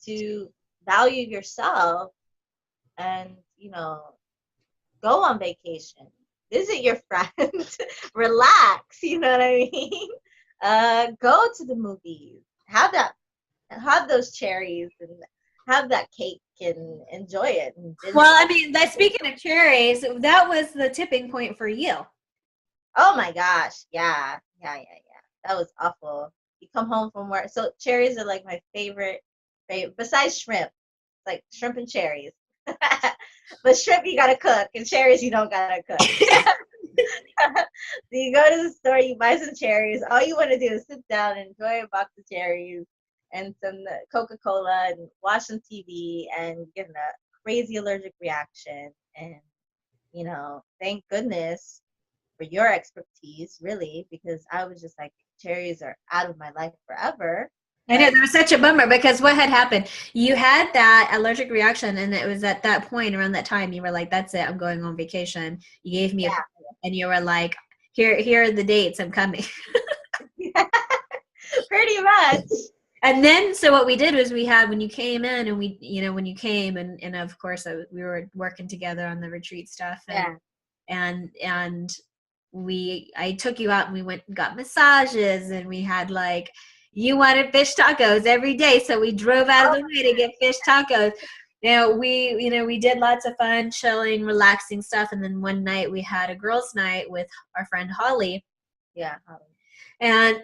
to value yourself and, you know, go on vacation, visit your friends, relax, you know what I mean? Go to the movies, have those cherries and have that cake and enjoy it. And Well, I mean, speaking of cherries, that was the tipping point for you. oh my gosh, yeah. That was awful. You come home from work, so cherries are like my favorite besides shrimp. It's like shrimp and cherries. But shrimp you gotta cook, and cherries you don't gotta cook. So you go to the store, you buy some cherries. All you want to do is sit down and enjoy a box of cherries and some Coca-Cola and watch some TV and get a crazy allergic reaction. And, you know, thank goodness for your expertise, really, because I was just like, cherries are out of my life forever. I know, that was such a bummer because what had happened, you had that allergic reaction, and it was at that point around that time you were like, that's it, I'm going on vacation. You gave me and you were like, here are the dates, I'm coming. Pretty much. And then so what we did was we had when you came in and we, you know, when you came and of course we were working together on the retreat stuff and I took you out and we went and got massages and we had like you wanted fish tacos every day, so we drove out of the way to get fish tacos. We did lots of fun, chilling, relaxing stuff, and then one night we had a girls' night with our friend Holly. Yeah, Holly. And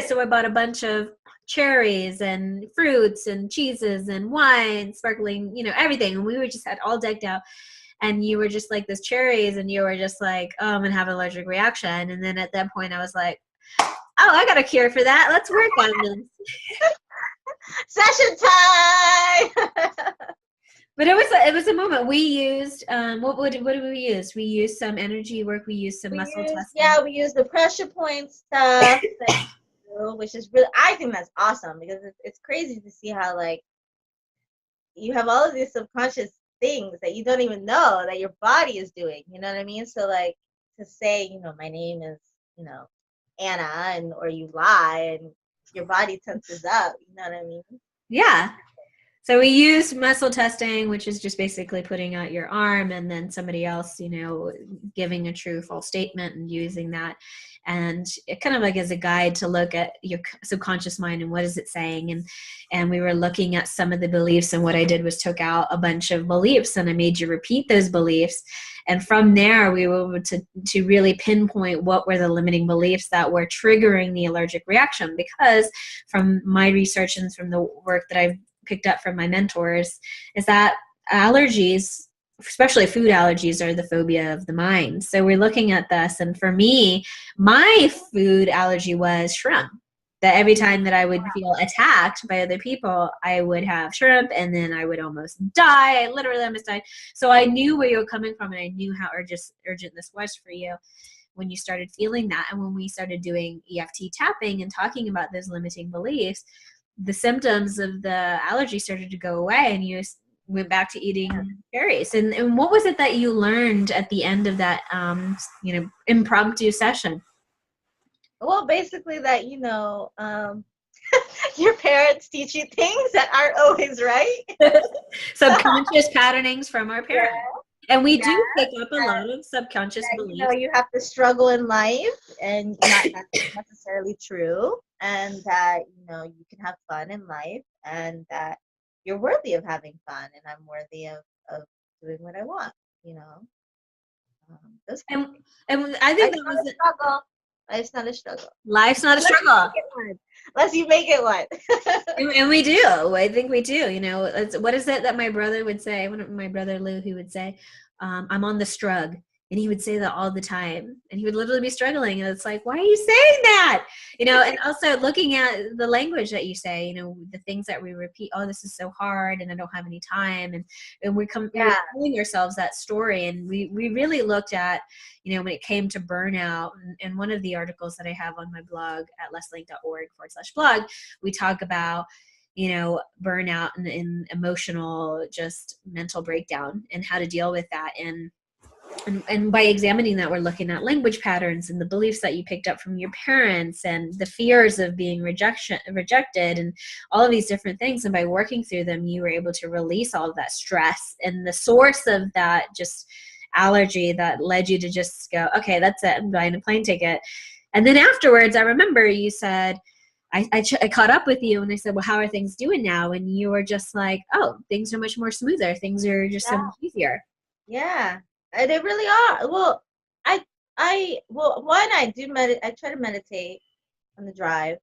so I bought a bunch of cherries and fruits and cheeses and wine, sparkling, you know, everything. And we were just had all decked out. And you were just like this cherries, and you were just like, oh, I'm gonna have an allergic reaction. And then at that point, I was like, oh, I got a cure for that. Let's work on this. Session time. But it was a moment. We used what did we use? We used some energy work. We used some muscle testing. Yeah, we used the pressure point stuff, which is really, I think that's awesome because it's crazy to see how like you have all of these subconscious things that you don't even know that your body is doing. You know what I mean? So like to say, you know, my name is, you know, Anna, or you lie and your body tenses up. You know what I mean? Yeah. So we used muscle testing, which is just basically putting out your arm and then somebody else, giving a true false statement and using that. And it kind of like as a guide to look at your subconscious mind and what is it saying. And we were looking at some of the beliefs, and what I did was took out a bunch of beliefs and I made you repeat those beliefs. And from there, we were able to really pinpoint what were the limiting beliefs that were triggering the allergic reaction. Because from my research and from the work that I've picked up from my mentors, is that allergies, especially food allergies, are the phobia of the mind. So we're looking at this, and for me, my food allergy was shrimp. That every time that I would feel attacked by other people, I would have shrimp, and then I would almost die. I literally almost died. So I knew where you were coming from, and I knew how urgent this was for you when you started feeling that. And when we started doing EFT tapping and talking about those limiting beliefs, the symptoms of the allergy started to go away, and you went back to eating berries. And what was it that you learned at the end of that, impromptu session? Well, basically that, your parents teach you things that aren't always right. Subconscious patternings from our parents. Yeah. And we do pick up a lot of subconscious beliefs. You have to struggle in life, and that's not necessarily true. And that, you can have fun in life, and that you're worthy of having fun, and I'm worthy of doing what I want, And I think that was a struggle. Life's not a struggle. Life's not a struggle. Unless you make it one. And we do. I think we do. What is it that my brother would say? My brother Lou, he would say, I'm on the strug. And he would say that all the time. And he would literally be struggling. And it's like, why are you saying that? And also looking at the language that you say, the things that we repeat, oh, this is so hard and I don't have any time. And we're telling ourselves that story. And we really looked at, when it came to burnout, and one of the articles that I have on my blog at leslink.org/blog, we talk about, burnout and emotional, just mental breakdown and how to deal with that. And by examining that, we're looking at language patterns and the beliefs that you picked up from your parents and the fears of being rejected and all of these different things. And by working through them, you were able to release all of that stress and the source of that just allergy that led you to just go, okay, that's it. I'm buying a plane ticket. And then afterwards, I remember you said, I caught up with you and I said, well, how are things doing now? And you were just like, oh, things are much more smoother. Things are just so much easier. Yeah. They really are. Well, I try to meditate on the drive,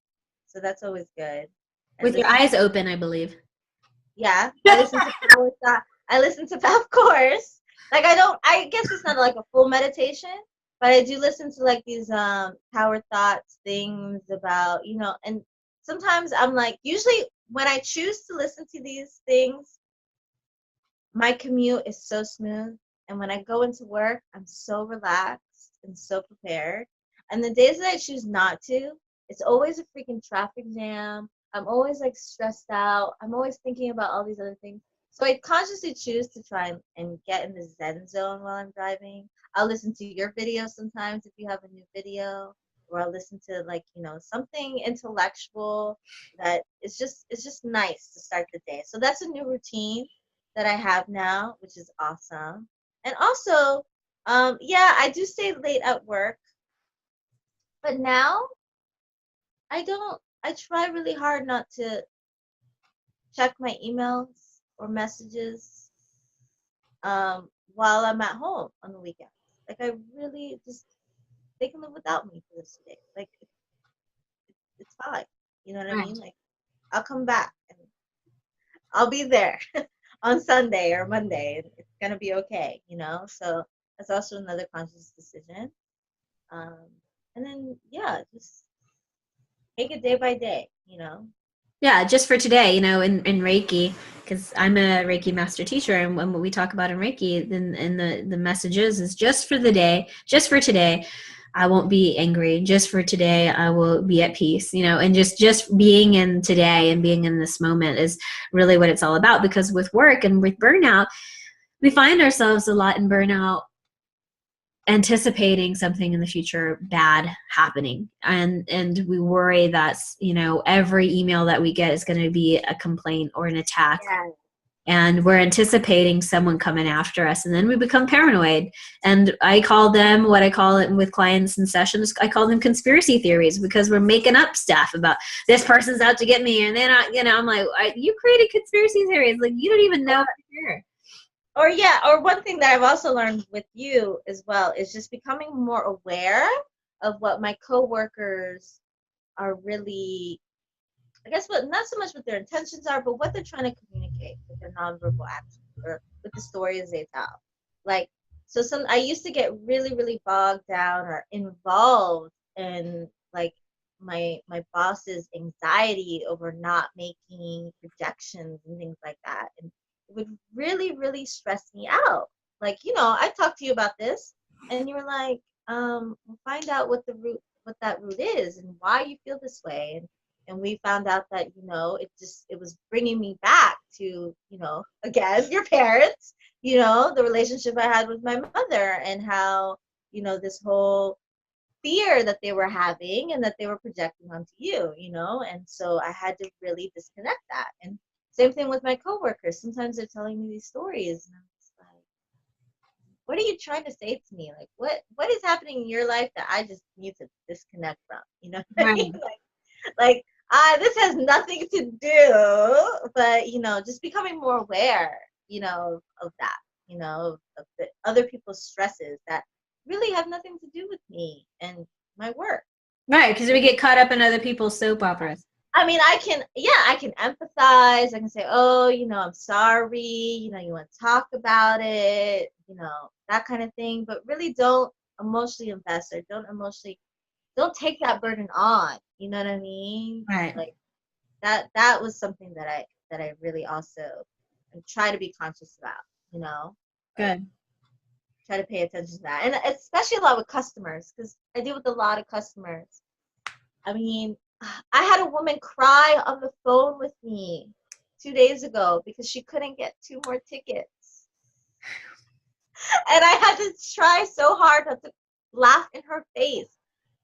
so that's always good. With your eyes open, I believe. Yeah, I listen to, of course. Like I guess it's not like a full meditation, but I do listen to like these power thoughts things about, and sometimes I'm like, usually when I choose to listen to these things, my commute is so smooth. And when I go into work, I'm so relaxed and so prepared. And the days that I choose not to, it's always a freaking traffic jam. I'm always like stressed out. I'm always thinking about all these other things. So I consciously choose to try and get in the Zen zone while I'm driving. I'll listen to your videos sometimes if you have a new video, or I'll listen to like, something intellectual that it's just nice to start the day. So that's a new routine that I have now, which is awesome. And also, I do stay late at work, but now I try really hard not to check my emails or messages while I'm at home on the weekends. Like I really they can live without me for this day. Like it's fine. You know what I mean? Like I'll come back and I'll be there on Sunday or Monday. It's going to be okay, So that's also another conscious decision. And then, just take it day by day, Yeah, just for today, in Reiki, because I'm a Reiki master teacher, and what we talk about in Reiki, and the message is just for the day, just for today, I won't be angry. Just for today, I will be at peace, and just being in today and being in this moment is really what it's all about. Because with work and with burnout, we find ourselves a lot in burnout anticipating something in the future bad happening, and we worry that, you know, every email that we get is going to be a complaint or an attack, Yeah. and we're anticipating someone coming after us, and then we become paranoid. And I call them, what I call it with clients in sessions, I call them conspiracy theories, because we're making up stuff about this person's out to get me, and then you know, I'm like, you created conspiracy theories, like you don't even know here. Or one thing that I've also learned with you as well is just becoming more aware of what my coworkers are really, I guess, what, not so much what their intentions are, but what they're trying to communicate with their nonverbal actions or with the stories they tell. Like, so I used to get really, really bogged down or involved in like my boss's anxiety over not making projections and things like that, and it would really, really stress me out. Like, you know, I talked to you about this, and you were like, we'll find out what that root is and why you feel this way, and we found out that, you know, it was bringing me back to, you know, again, your parents, you know, the relationship I had with my mother, and how, you know, this whole fear that they were having and that they were projecting onto you, you know. And so I had to really disconnect that. And same thing with my coworkers. Sometimes they're telling me these stories, and I'm just like, what are you trying to say to me? Like, what is happening in your life that I just need to disconnect from, you know what I mean? Like, this has nothing to do, but, you know, just becoming more aware, you know, of that, you know, of the other people's stresses that really have nothing to do with me and my work. Right, because we get caught up in other people's soap operas. I mean, I can empathize. I can say, oh, you know, I'm sorry, you know, you want to talk about it, you know, that kind of thing, but really don't emotionally invest, or don't take that burden on, you know what I mean? Right. Like, that was something that I really also try to be conscious about, you know. Good. Try to pay attention to that, and especially a lot with customers, because I deal with a lot of customers. I mean, I had a woman cry on the phone with me 2 days ago because she couldn't get 2 more tickets, and I had to try so hard not to laugh in her face,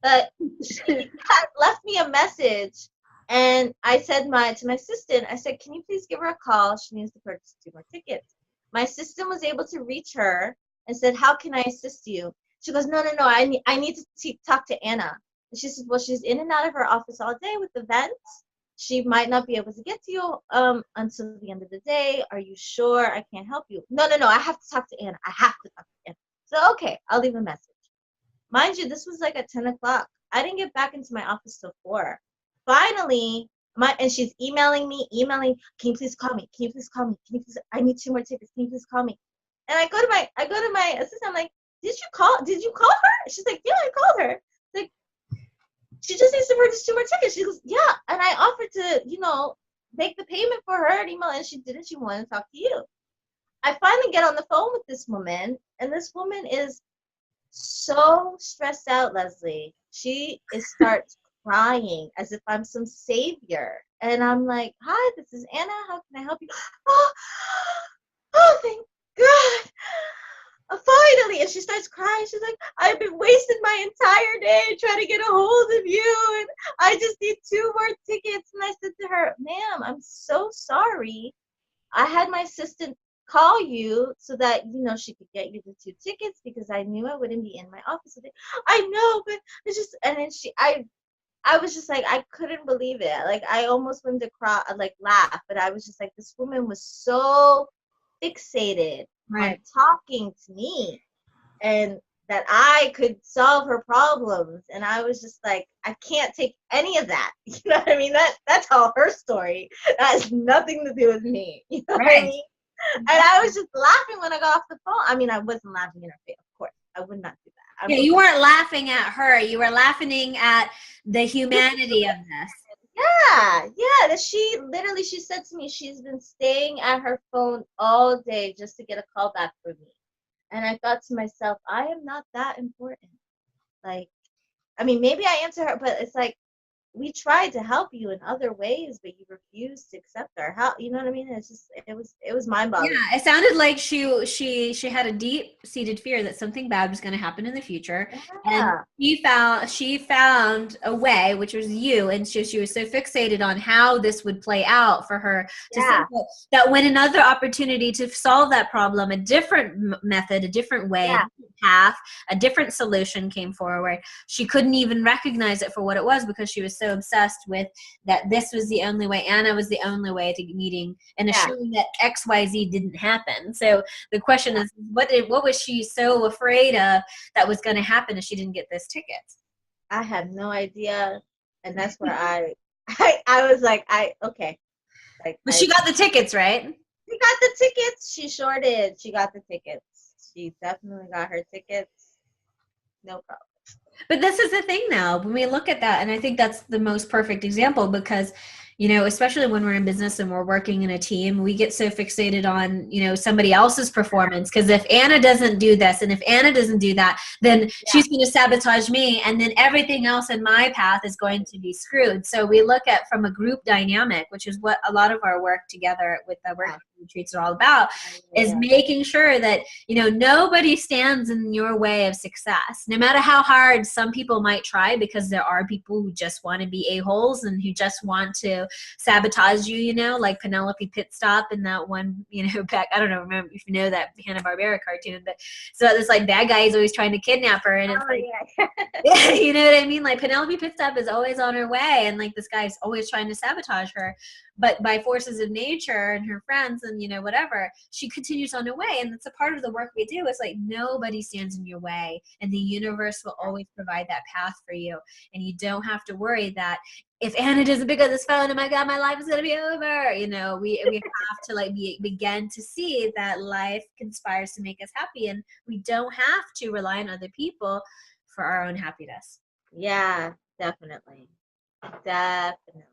but she had left me a message. And I said to my assistant, I said, can you please give her a call? She needs to purchase 2 more tickets. My assistant was able to reach her and said, how can I assist you? She goes, no, I need to talk to Anna. And she said, well, she's in and out of her office all day with events. She might not be able to get to you until the end of the day. Are you sure? I can't help you. No, I have to talk to Anna. I have to talk to Anna. So, okay, I'll leave a message. Mind you, this was like at 10 o'clock. I didn't get back into my office till 4. Finally, and she's emailing me, can you please call me? Can you please call me? I need 2 more tickets. Can you please call me? And I go to my assistant. I'm like, did you call her? She's like, yeah, I called her. Like, she just needs to purchase 2 more tickets. She goes, yeah. And I offered to, you know, make the payment for her an email, and she didn't. She wanted to talk to you. I finally get on the phone with this woman, and this woman is so stressed out, Leslie. She starts crying as if I'm some savior. And I'm like, hi, this is Anna. How can I help you? Oh, thank God. Finally. And she starts crying. She's like, I've been wasting my entire day trying to get a hold of you, and I just need 2 more tickets. And I said to her, ma'am, I'm so sorry. I had my assistant call you so that, you know, she could get you the 2 tickets, because I knew I wouldn't be in my office today. I know, but it's just, and then I was just like, I couldn't believe it. Like, I almost wanted to cry, like laugh, but I was just like, this woman was so fixated on talking to me, and that I could solve her problems. And I was just like, I can't take any of that. You know what I mean? That's all her story. That has nothing to do with me. You know what I mean? And I was just laughing when I got off the phone. I mean, I wasn't laughing in her face, of course. I would not do that. Yeah, you weren't laughing at her. You were laughing at the humanity of this. Yeah. She said to me, she's been staying at her phone all day just to get a call back from me. And I thought to myself, I am not that important. Like, I mean, maybe I answer her, but it's like, we tried to help you in other ways, but you refused to accept our help. You know what I mean? It's just, it was mind boggling. Yeah, it sounded like she had a deep seated fear that something bad was going to happen in the future, and Yeah. she found a way, which was you, and she was so fixated on how this would play out for her to Yeah. think that when another opportunity to solve that problem, a different method, a different way, a Yeah. different path, a different solution came forward, she couldn't even recognize it for what it was because she was so obsessed with that this was the only way, Anna was the only way to meeting and Yeah. assuring that XYZ didn't happen. So the question is, what was she so afraid of that was going to happen if she didn't get those tickets? I had no idea. And that's where I was like, okay. Like, But she got the tickets, right? she got the tickets. She sure did. She got the tickets. She definitely got her tickets. No problem. But this is the thing now, when we look at that, and I think that's the most perfect example because, you know, especially when we're in business and we're working in a team, we get so fixated on, you know, somebody else's performance. Because if Anna doesn't do this and if Anna doesn't do that, then she's going to sabotage me. And then everything else in my path is going to be screwed. So we look at from a group dynamic, which is what a lot of our work together with the work retreats are all about, is making sure that, you know, nobody stands in your way of success, no matter how hard some people might try, because there are people who just want to be a-holes and who just want to sabotage you, you know, like Penelope Pitstop in that one, you know, back, I don't know, remember if you know that Hanna-Barbera cartoon, but so this like bad guy is always trying to kidnap her, and it's yeah, you know what I mean? Like Penelope Pitstop is always on her way, and like this guy's always trying to sabotage her, but by forces of nature and her friends and, you know, whatever, she continues on her way. And it's a part of the work we do. It's like nobody stands in your way, and the universe will always provide that path for you. And you don't have to worry that if Anna doesn't pick up this phone, oh my God, my life is going to be over. You know, we have to like begin to see that life conspires to make us happy, and we don't have to rely on other people for our own happiness. Yeah, definitely. Definitely.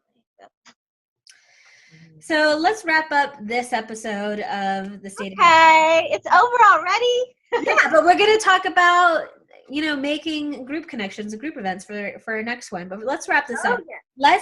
So let's wrap up this episode of the State of Okay, it's over already. Yeah, but we're going to talk about, you know, making group connections and group events for our next one. But let's wrap this up. Yeah.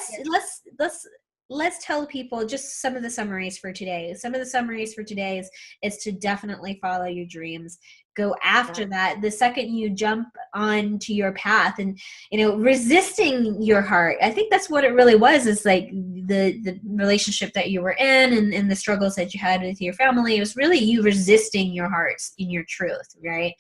Let's tell people just some of the summaries for today. Some of the summaries for today is to definitely follow your dreams. Go after that. The second you jump onto your path, and, you know, resisting your heart. I think that's what it really was, is like the relationship that you were in, and the struggles that you had with your family. It was really you resisting your heart in your truth, right?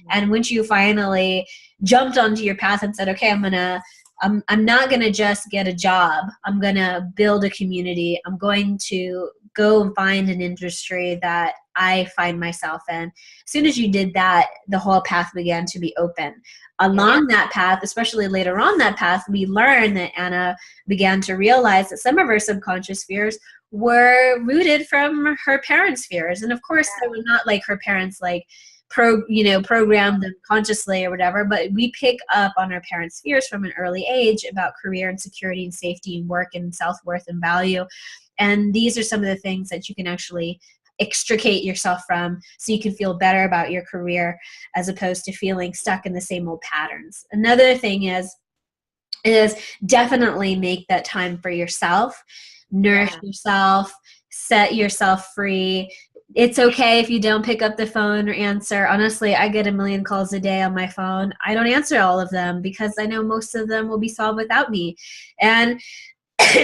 And once you finally jumped onto your path and said, okay, I'm not going to just get a job. I'm going to build a community. I'm going to go and find an industry that I find myself in. As soon as you did that, the whole path began to be open. Along that path, especially later on that path, we learned that Anna began to realize that some of her subconscious fears were rooted from her parents' fears. And of course, they were not like her parents, like, programmed them consciously or whatever, but we pick up on our parents' fears from an early age about career and security and safety and work and self-worth and value. And these are some of the things that you can actually extricate yourself from, so you can feel better about your career as opposed to feeling stuck in the same old patterns. Another thing is definitely make that time for yourself, nourish yourself, set yourself free. It's okay if you don't pick up the phone or answer. Honestly, I get a million calls a day on my phone. I don't answer all of them because I know most of them will be solved without me. And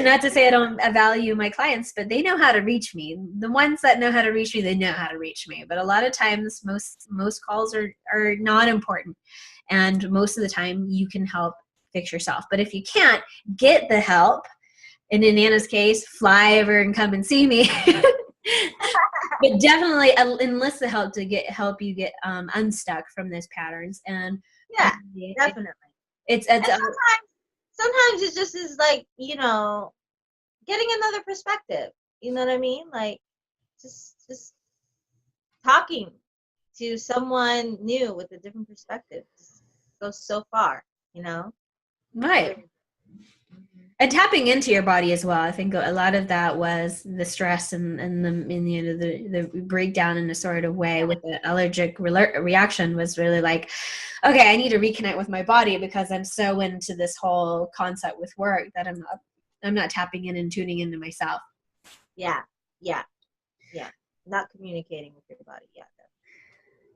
not to say I don't value my clients, but they know how to reach me. The ones that know how to reach me, they know how to reach me. But a lot of times, most calls are not important. And most of the time, you can help fix yourself. But if you can't, get the help. And in Anna's case, fly over and come and see me. But definitely enlist the help to help you get unstuck from those patterns. And Definitely. It's sometimes it just is like, you know, getting another perspective. You know what I mean? Like just talking to someone new with a different perspective just goes so far, you know? right. And tapping into your body as well. I think a lot of that was the stress and the breakdown in a sort of way with the allergic reaction was really like, okay, I need to reconnect with my body because I'm so into this whole concept with work that I'm not tapping in and tuning into myself. Yeah. Not communicating with your body. Yeah.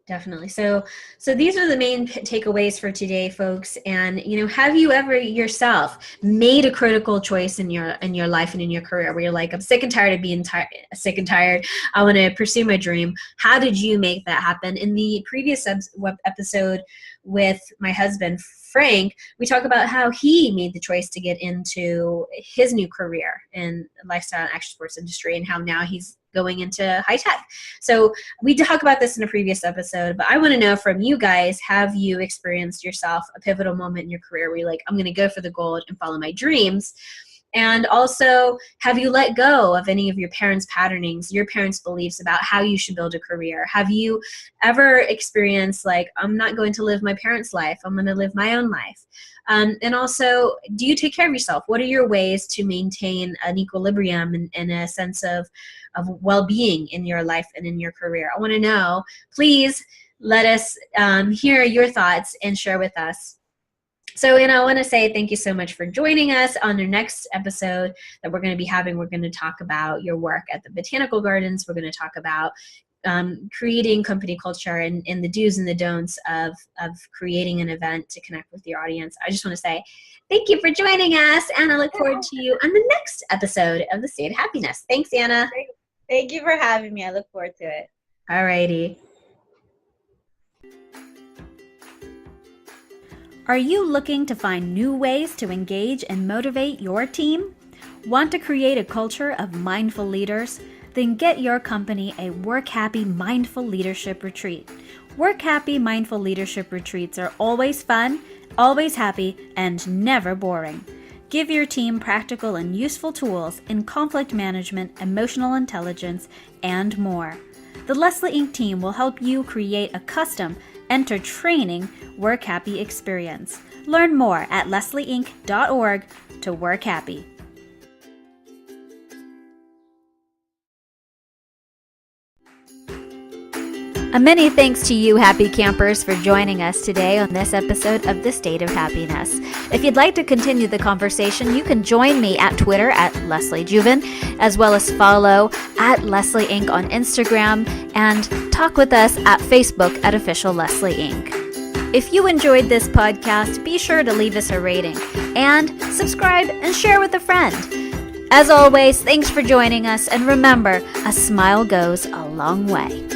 Definitely. So these are the main takeaways for today, folks. And, have you ever yourself made a critical choice in your life and in your career where you're like, I'm sick and tired of being sick and tired. I want to pursue my dream. How did you make that happen? In the previous episode with my husband, Frank, we talk about how he made the choice to get into his new career in lifestyle and action sports industry and how now he's going into high tech. So we talk about this in a previous episode, but I want to know from you guys, have you experienced yourself a pivotal moment in your career where you're like, I'm going to go for the gold and follow my dreams? And also, have you let go of any of your parents' patternings, your parents' beliefs about how you should build a career? Have you ever experienced like, I'm not going to live my parents' life, I'm going to live my own life? And also, do you take care of yourself? What are your ways to maintain an equilibrium and a sense of well-being in your life and in your career? I want to know. Please let us hear your thoughts and share with us. So, I want to say thank you so much for joining us on the next episode that we're going to be having. We're going to talk about your work at the Botanical Gardens. We're going to talk about creating company culture and the do's and the don'ts of creating an event to connect with your audience. I just want to say thank you for joining us, and I look forward to you on the next episode of The State of Happiness. Thanks, Anna. Thank you for having me. I look forward to it. All righty. Are you looking to find new ways to engage and motivate your team? Want to create a culture of mindful leaders? Then get your company a Work Happy Mindful Leadership Retreat. Work Happy Mindful Leadership Retreats are always fun, always happy, and never boring. Give your team practical and useful tools in conflict management, emotional intelligence, and more. The Leslie Inc. team will help you create a custom entertaining Work Happy experience. Learn more at leslieinc.org to work happy. A many thanks to you, happy campers, for joining us today on this episode of The State of Happiness. If you'd like to continue the conversation, you can join me at Twitter at Leslie Juvin, as well as follow at Leslie Inc. on Instagram, and talk with us at Facebook at Official Leslie Inc. If you enjoyed this podcast, be sure to leave us a rating and subscribe and share with a friend. As always, thanks for joining us, and remember, a smile goes a long way.